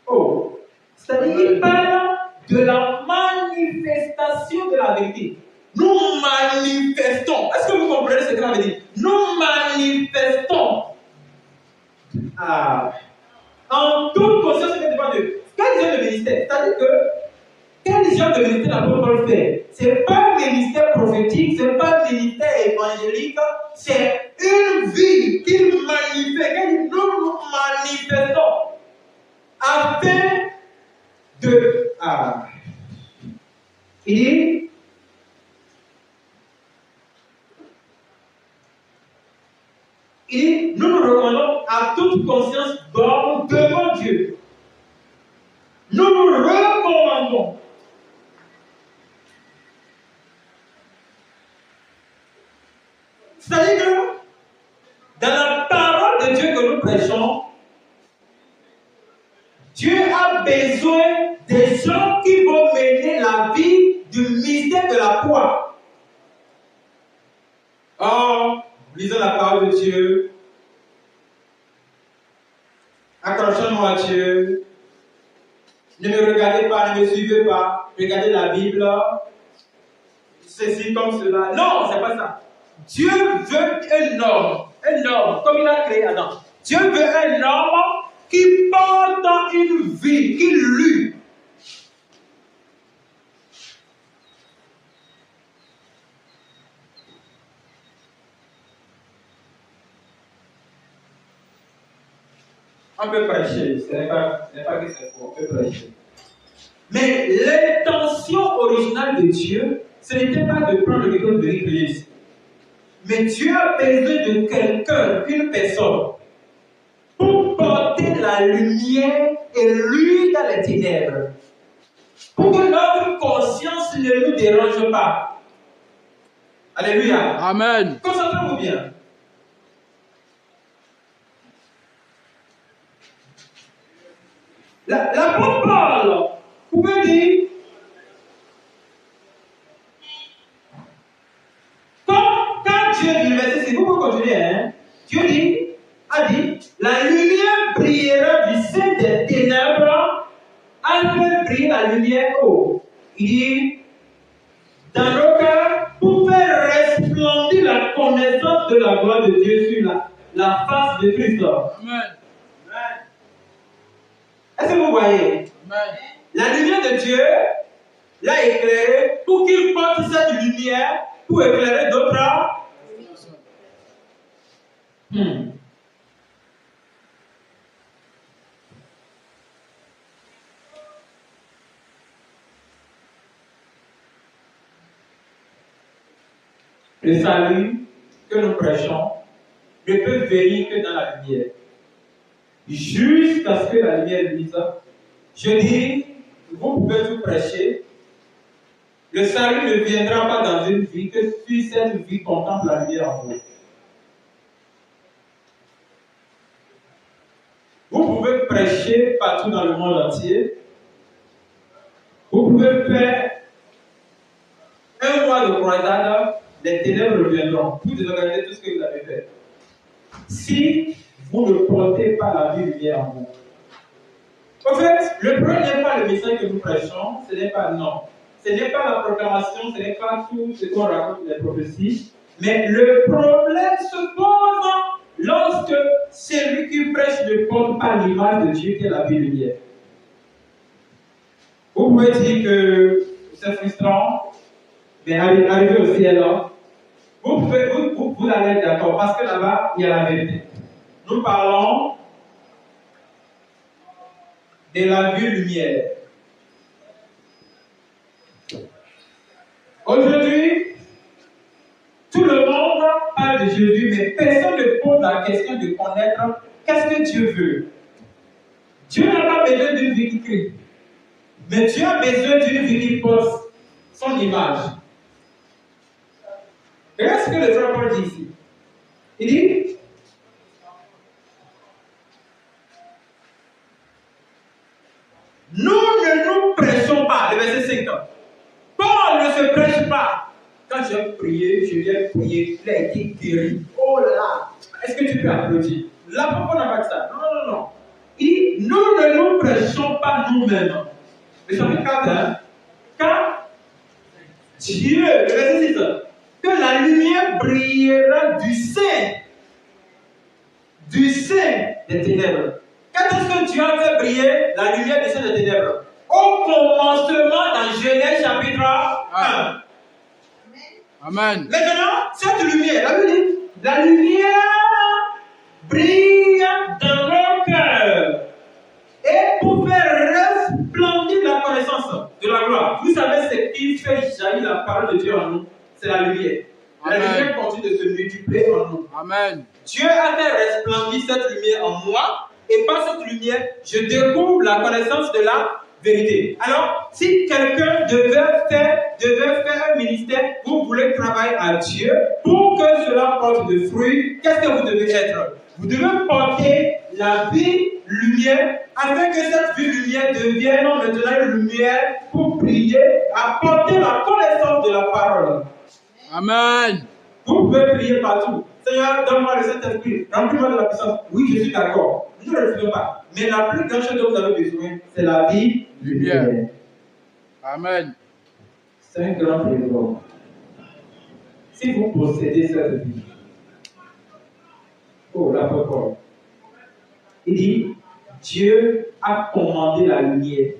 Oh, c'est-à-dire qu'il parle de la manifestation de la vérité. Nous manifestons. Est-ce que vous comprenez ce que ça veut dire? Nous manifestons. En toute conscience devant Dieu. Quel genre de ministère? C'est-à-dire que quel genre de ministère l'apôtre Paul fait? Ce n'est pas un ministère prophétique, ce n'est pas un ministère évangélique, c'est une vie qu'il manifeste, que nous manifestons afin de. Il dit, nous nous recommandons à toute conscience d'homme devant Dieu. Nous nous recommandons. C'est-à-dire que dans la parole de Dieu que nous prêchons, Dieu a besoin des gens qui vont mener la vie du mystère de la foi. Or, lisons la parole de Dieu, accrochons-nous à Dieu, ne me regardez pas, ne me suivez pas, regardez la Bible, ceci comme cela. Non, c'est pas ça. Dieu veut un homme, comme il a créé Adam. Dieu veut un homme qui porte une vie, qui lutte. On peut prêcher, ce n'est pas que c'est faux, on peut prêcher. Mais l'intention originale de Dieu, ce n'était pas de prendre le micro de venir prier ici. Mais Dieu a besoin de quelqu'un, une personne, pour porter la lumière et lui dans les ténèbres. pour que notre conscience ne nous dérange pas. Alléluia. Amen. Concentrez-vous bien. L'apôtre Paul pouvait dire, quand Dieu dit, le verset 6, vous pouvez continuer, hein? Dieu a dit, la lumière brillera du sein des ténèbres, a fait briller la lumière haut. Il dit, dans nos cœurs, pour faire resplendir la connaissance de la gloire de Dieu sur la face de Christ. Amen. Est-ce que vous voyez? Amen. La lumière de Dieu l'a éclairé pour qu'il porte cette lumière pour éclairer d'autres. Le salut que nous prêchons ne peut venir que dans la lumière. Jusqu'à ce que la lumière luise. Je dis, vous pouvez tout prêcher. Le salut ne viendra pas dans une vie que si cette vie contemple la lumière en vous. Vous pouvez prêcher partout dans le monde entier. Vous pouvez faire un mois de croisade, les ténèbres reviendront. Vous désorganisez tout ce que vous avez fait. Si vous ne portez pas la vie lumière en vous. En fait, le problème n'est pas le message que nous prêchons, ce n'est pas non. Ce n'est pas la proclamation, ce n'est pas tout ce qu'on raconte les prophéties. Mais le problème se pose lorsque celui qui prêche ne porte pas l'image de Dieu qui est la vie lumière. Vous pouvez dire que c'est frustrant, mais arrivé au ciel, vous allez être d'accord, parce que là-bas, il y a la vérité. Nous parlons de la vie lumière. Aujourd'hui, tout le monde parle de Jésus, mais personne ne pose la question de connaître qu'est-ce que Dieu veut. Dieu n'a pas besoin d'une vie qui crie, mais Dieu a besoin d'une vie qui pose son image. Regarde ce que le frère Paul dit ici. Il dit, nous ne nous prêchons pas, le verset 5. Paul ne se prêche pas. Quand j'ai prié, je viens prier, il a été guéri. Oh là là, est-ce que tu peux applaudir? Là, pourquoi on n'a pas dit ça? Non. Il dit, nous ne nous prêchons pas nous-mêmes. Le chapitre 4, hein? Car Dieu, le verset 6, que la lumière brillera du sein des ténèbres. Quand est-ce que Dieu a fait briller la lumière du sein des ténèbres? Au commencement dans Genèse chapitre 1. Amen. Maintenant, cette lumière, la lumière brille dans nos cœurs. Et pour faire resplendir la connaissance de la gloire. Vous savez ce qui fait jaillir la parole de Dieu en nous? C'est la lumière. La lumière continue de se multiplier en nous. Amen. Dieu a fait resplendir cette lumière en moi. Et par cette lumière, je découvre la connaissance de la vérité. Alors, si quelqu'un devait faire un ministère, vous voulez travailler à Dieu pour que cela porte de fruits, qu'est-ce que vous devez être? Vous devez porter la vie lumière afin que cette vie lumière devienne maintenant une lumière pour prier, apporter la connaissance de la parole. Amen. Vous pouvez prier partout. Seigneur, donne-moi le Saint-Esprit, remplis-moi de la puissance. Oui, je suis d'accord. Nous ne le faisons pas. Mais la plus grande chose dont vous avez besoin, c'est la vie lumière. Amen. C'est un grand trésor. Si vous possédez cette vie, oh, l'apôtre Paul, il dit, Dieu a commandé la lumière.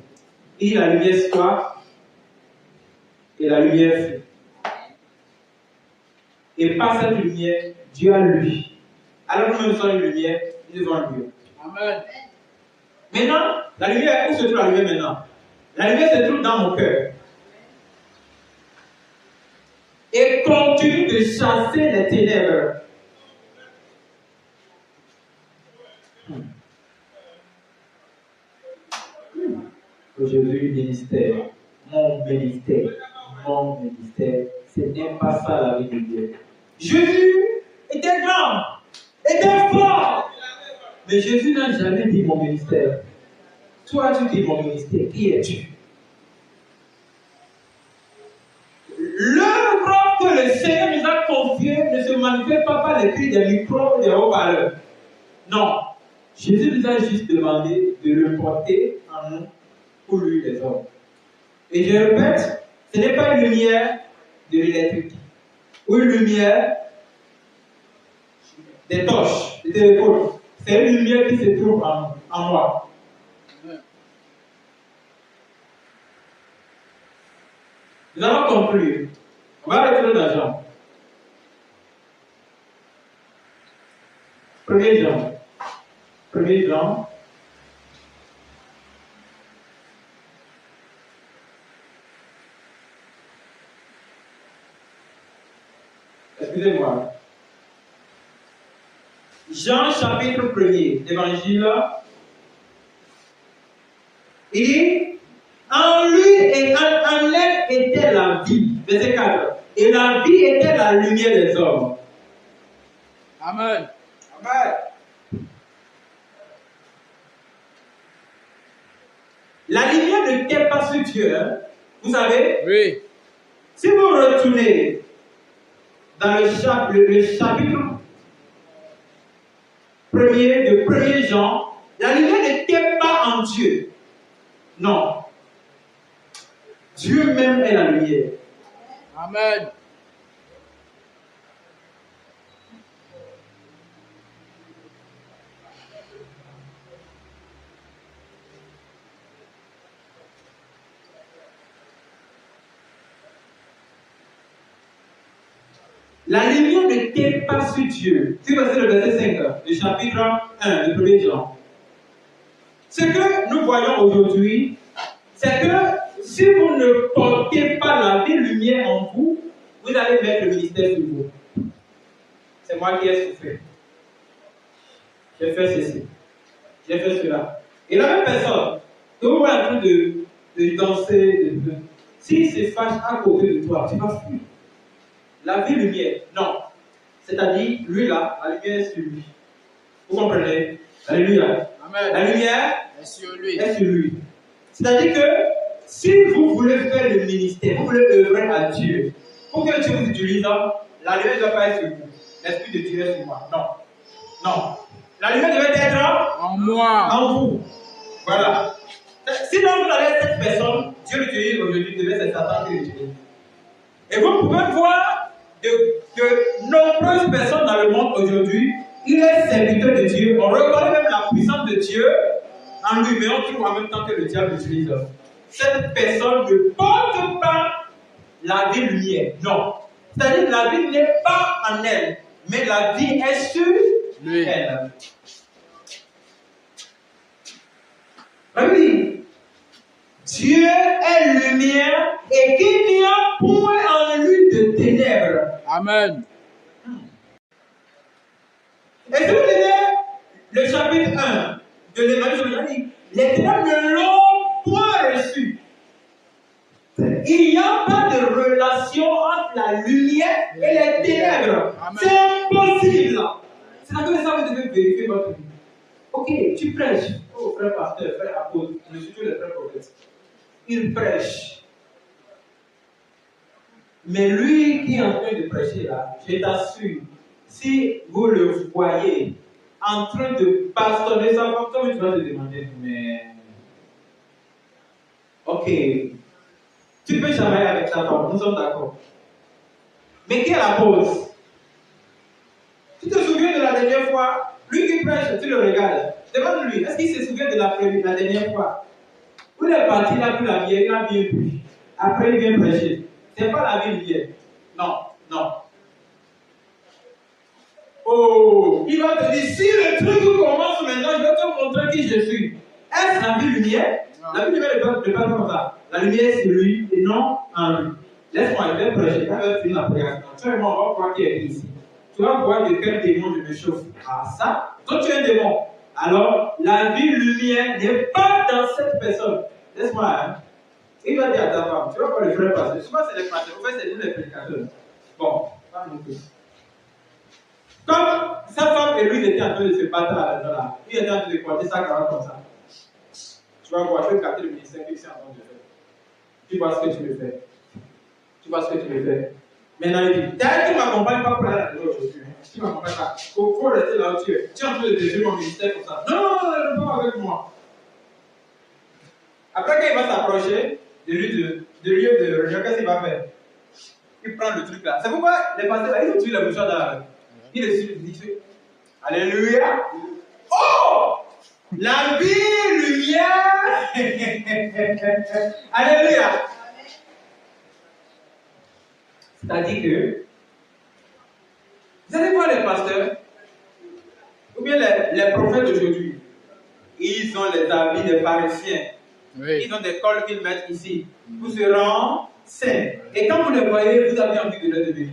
Il dit, la lumière soit et la lumière fut. Et par cette lumière, Dieu a lui. Alors nous sommes une lumière devant Dieu. Amen. Maintenant, la lumière, où se trouve la lumière maintenant? La lumière se trouve dans mon cœur. Et continue de chasser les ténèbres. Jésus ministère. mon ministère. Mon ministère. Ce n'est pas ça la vie de Dieu. Jésus était grand, était fort. Mais Jésus n'a jamais dit mon ministère. Toi, tu dis mon ministère. Qui es-tu? L'œuvre que le Seigneur nous a confiée ne se manifeste pas par les cris des micros et des haut-parleurs. Non. Jésus nous a juste demandé de le porter en nous pour lui les hommes. Et je répète, ce n'est pas une lumière de l'électrique ou une lumière des torches, des téléphones. C'est une lumière qui se trouve en moi. Nous allons conclure. On va retourner dans Jean. 1er Jean. 1er Jean. Excusez-moi. Jean chapitre 1er, l'évangile. Il dit, en lui et en elle était la vie. Verset 4. Et la vie était la lumière des hommes. Amen. Amen. La lumière ne tient pas sur Dieu. Hein? Vous savez? Oui. Si vous retournez dans le chapitre 1er de 1er Jean, la lumière ne tient pas en Dieu. Non. Dieu même est la lumière. Amen. La lumière ne tient pas sur Dieu. Si vous voyez le verset 5 du chapitre 1 de 1er Jean. Ce que nous voyons aujourd'hui, c'est que si vous ne portez pas la vraie lumière en vous, vous allez mettre le ministère sur vous. C'est moi qui ai souffert. J'ai fait ceci. J'ai fait cela. Et la même personne que vous voyez en train de danser, s'il se fâche à côté de toi, tu vas fuir. La vraie lumière, non. C'est-à-dire, lui là, la lumière est sur lui. Vous comprenez? Alléluia. Amen. La lumière est sur lui. Est sur lui. C'est-à-dire que si vous voulez faire le ministère, vous voulez œuvrer à Dieu, pour que Dieu vous utilise, la lumière ne doit pas être sur vous. L'Esprit de Dieu est sur moi. Non. Non. La lumière devait être en moi. En vous. Voilà. Sinon, vous allez être cette personne, Dieu l'utilise aujourd'hui, devait être Satan qui l'utilise. Et vous pouvez voir de nombreuses personnes dans le monde aujourd'hui, il est serviteur de Dieu. On reconnaît même la puissance de Dieu en lui, mais on trouve en même temps que le diable l'utilise. Cette personne ne porte pas la vie lumière. Non. C'est-à-dire que la vie n'est pas en elle, mais la vie est sur elle. Oui. Dieu est lumière et qu'il n'y a point en lui de ténèbres. Amen. Et si vous lisez le chapitre 1 de l'Évangile, les ténèbres ne l'ont point reçu. Il n'y a pas de relation entre la lumière et les ténèbres. C'est impossible. C'est à cause de ça que vous devez vérifier votre vie. Ok, tu prêches. Oh, frère pasteur, frère apôtre, mais surtout les frères prophètes. Il prêche. Mais lui qui est en train de prêcher là, je t'assure, si vous le voyez en train de bastonner sa femme, toi tu vas te demander, mais. Ok. Tu peux travailler avec ta femme, nous sommes d'accord. Mais quelle est la pause? Tu te souviens de la dernière fois, lui qui prêche, tu le regardes. Demande-lui, est-ce qu'il se souvient de la dernière fois? Où il est parti, il a pris la bière, il a bien bu. Après, il vient prêcher. Ce n'est pas la vie bière. Non, non. Oh, il va te dire, si le truc commence maintenant, je vais te montrer qui je suis. Est-ce la vie lumière? La vie lumière ne peut pas comme ça. La lumière, c'est lui et non en lui. Laisse-moi, je vais prêcher. Quand je vais finir la prédication, tu et moi, on va voir qui est ici. Tu vas voir de quel démon je me chauffe. Ah, ça, toi, tu es un démon. Alors, la vie lumière n'est pas dans cette personne. Laisse-moi, hein. Il va dire à ta femme, tu vois pas le vrai pasteur. Souvent, c'est les pasteurs. En fait, c'est nous les prédicateurs. Bon, pas non plus. Comme sa femme et lui étaient en train de se battre à la maison là, il était en train de porter sa carotte comme ça. Tu vas voir, tu vas capter le ministère qu'il est en train de faire. Tu vois ce que tu veux faire. Tu vois ce que tu veux faire. Maintenant, il dit, d'ailleurs, tu ne m'accompagnes pas pour aller à la maison aujourd'hui. Tu ne m'accompagnes pas. Il faut rester là où tu es. Tu es en train de détruire mon ministère comme ça. Non, ne pas avec moi. Après, quand il va s'approcher de lieu de réunion, qu'est-ce qu'il va faire? Il prend le truc là. C'est pourquoi les pasteurs là, ils ont tué la bouchon dans la. Il est sur le dit, alléluia. Oh! La vie, lumière. Alléluia. C'est-à-dire que, vous allez voir les pasteurs, ou bien les prophètes d'aujourd'hui, ils ont les habits des pharisiens. Oui. Ils ont des cols qu'ils mettent ici. Vous serez saints. Et quand vous les voyez, vous avez envie de les devenir.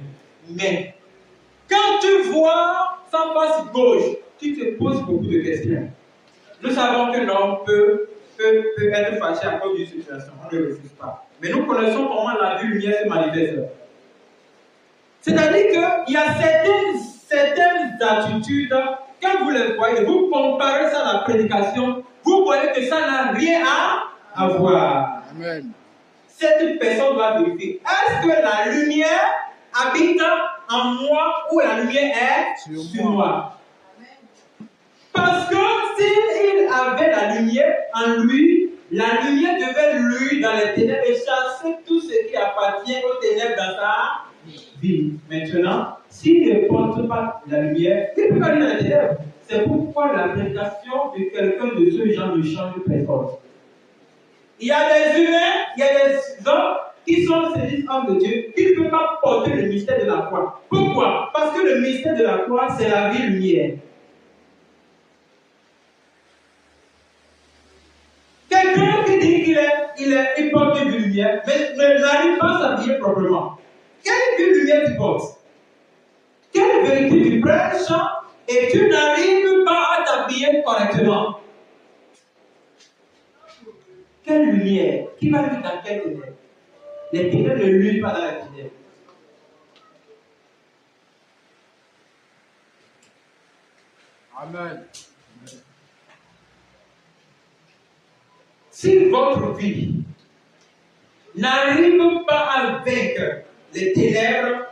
Mais, quand tu vois sa face gauche, tu te poses beaucoup de questions. Nous savons que l'homme peut être fâché à cause d'une situation. On ne le refuse pas. Mais nous connaissons comment la vie lumière se manifeste. C'est-à-dire qu'il y a certaines attitudes, quand vous les voyez, vous comparez ça à la prédication, vous voyez que ça n'a rien à voir. Amen. Cette personne doit vérifier. Est-ce que la lumière habite en moi ou la lumière est sur moi? Parce que s'il avait la lumière en lui, la lumière devait lui dans les ténèbres et chasser tout ce qui appartient aux ténèbres dans sa vie. Maintenant, s'il ne porte pas la lumière, il ne peut pas aller dans les ténèbres. C'est pourquoi la prédication de quelqu'un de ce genre ne change personne. Il y a des humains, il y a des hommes qui sont ces hommes de Dieu, qui ne peuvent pas porter le mystère de la croix. Pourquoi? Parce que le mystère de la croix, c'est la vie lumière. Quelqu'un qui dit qu'il porte une lumière, mais n'arrive pas à s'habiller proprement. Quelle lumière tu portes? Quelle vérité tu prêches et tu n'arrives pas à t'habiller correctement? Quelle lumière? Qui va vivre dans quelle ténèbres? Les ténèbres ne luisent pas dans les ténèbres. Amen. Si votre vie n'arrive pas à vaincre les ténèbres,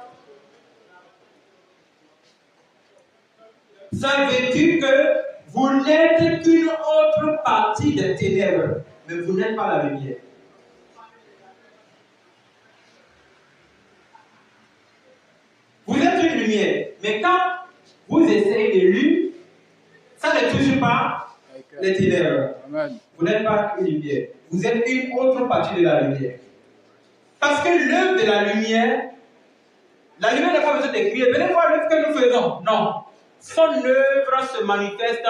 ça veut dire que vous n'êtes qu'une autre partie des ténèbres, mais vous n'êtes pas la lumière. Vous êtes une lumière, mais quand vous essayez de lui, ça ne touche pas les ténèbres. Amen. Vous n'êtes pas une lumière, vous êtes une autre partie de la lumière. Parce que l'œuvre de la lumière n'a pas besoin de crier. Venez voir l'œuvre que nous faisons. Non. Son œuvre se manifeste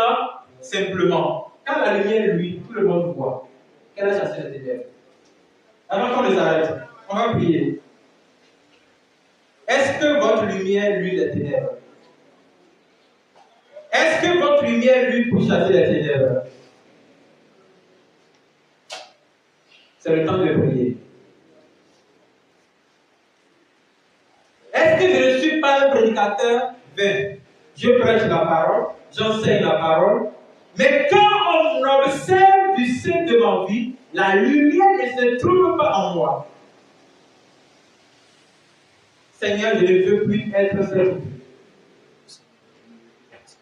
simplement. Quand la lumière, lui, tout le monde voit qu'elle a chassé les ténèbres. Avant qu'on les arrête, on va prier. Est-ce que votre lumière, lui, les ténèbres? Est-ce que votre lumière, lui, peut chasser les ténèbres? C'est le temps de prier. Est-ce que je ne suis pas un prédicateur vain? Je prêche la parole, j'enseigne la parole, mais quand on observe du sein de ma vie, la lumière ne se trouve pas en moi. Seigneur, je ne veux plus être seul.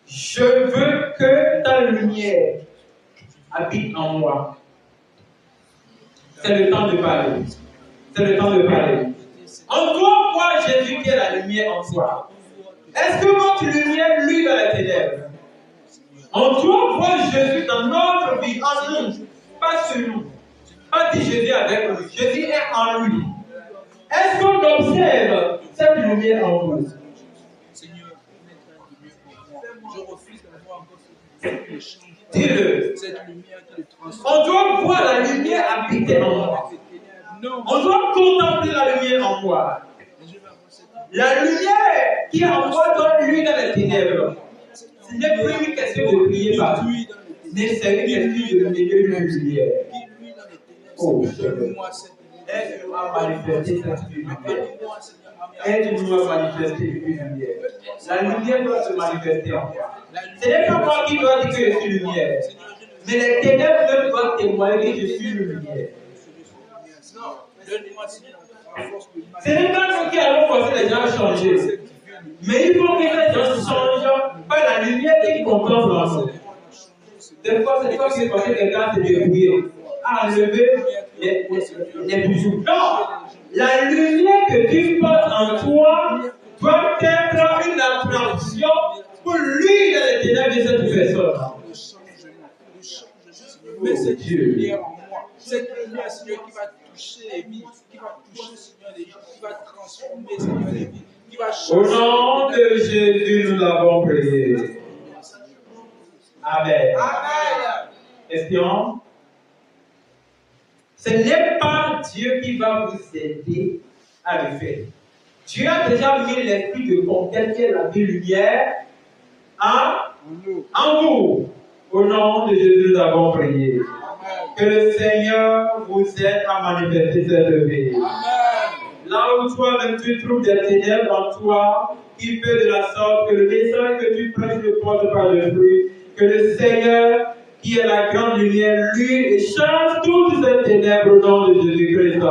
Je veux que ta lumière habite en moi. C'est le temps de parler. C'est le temps de parler. En toi, moi, Jésus qui est la lumière en toi. Est-ce que votre lumière, lui, dans les ténèbres? En toi, moi, Jésus dans notre vie, en nous, pas sur nous. Pas dit Jésus avec nous. Jésus est en lui. Est-ce qu'on observe cette lumière en vous? Seigneur, je refuse d'avoir encore ce qui change. Dis-le. Cette lumière qui le transforme. On doit voir la lumière habiter en moi. On doit contempler la lumière en moi. La lumière qui est en moi doit lui dans les ténèbres. Ce n'est plus une question de prier par lui, mais c'est une question de lumière. Oh, Aide-nous à manifester cette lumière. Aide-nous à manifester une lumière. La lumière doit se manifester en toi. Ce n'est pas moi qui dois dire que je suis lumière. Mais les ténèbres doivent témoigner que je suis lumière. Ce n'est pas nous qui allons forcer les gens à changer. Mais il faut que les gens changent par la lumière qu'ils contemplent en nous. Des fois, c'est toi qui es forcé quelqu'un à se débrouiller, à enlever les bijoux. Non! La lumière que tu portes en toi doit être une attraction pour lui dans les ténèbres de cette personne. Mais cette lumière en moi, cette lumière, Seigneur, qui va toucher les vies, qui va toucher, Seigneur, les gens, qui va transformer, Seigneur, les vies, qui va changer. Au nom de Jésus, nous avons prié. Amen. Amen. Question? Ce n'est pas Dieu qui va vous aider à le faire. Dieu a déjà mis l'esprit de conquête qui est la vie lumière en vous. Au nom de Jésus, nous avons prié. Amen. Que le Seigneur vous aide à manifester cette vie. Là où toi-même tu trouves des ténèbres en toi qui fait de la sorte que le message que tu prêches ne porte pas de fruit, que le Seigneur, qui est la grande lumière, lui, échange toutes ces ténèbres au nom de Jésus-Christ.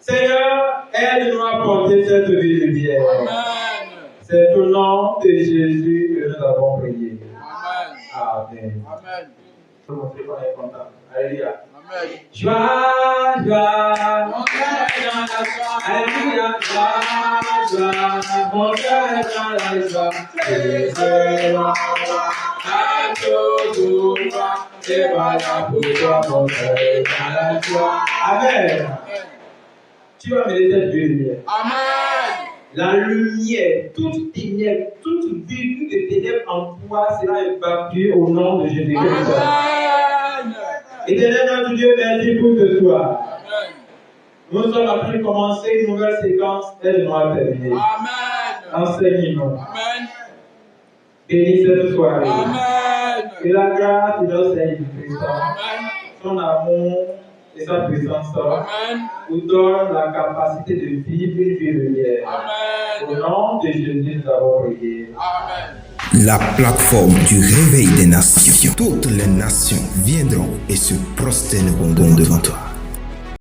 Seigneur, aide-nous à porter cette vie lumière. C'est au nom de Jésus que nous avons prié. Amen. Amen. Pour montrer qu'on est content. Alléluia. Amen. Joie, joie, mon cœur est dans la joie. Alléluia, joie, joie, mon cœur est dans la joie. Et je l'envoie à tout droit. Et voilà pourquoi mon cœur est dans la joie. Amen. Tu vas me laisser cette lumière. Amen. La lumière, toute ténèbre, toute virtue de ténèbres en toi sera évacuée au nom de Jésus-Christ. Amen. Éternel notre Dieu, merci pour ce soir. Amen. Nous sommes en train de commencer une nouvelle séquence et de nous terminer. Amen. Enseigne-nous. Amen. Bénis cette soirée. Amen. Que la grâce de notre Seigneur Jésus-Christ, Amen. son amour et sa puissance Amen. nous donne la capacité de vivre une vie lumière. Au Amen. nom de Jésus, nous avons prié. Amen. La plateforme du réveil des nations. Toutes les nations viendront et se prosterneront devant toi.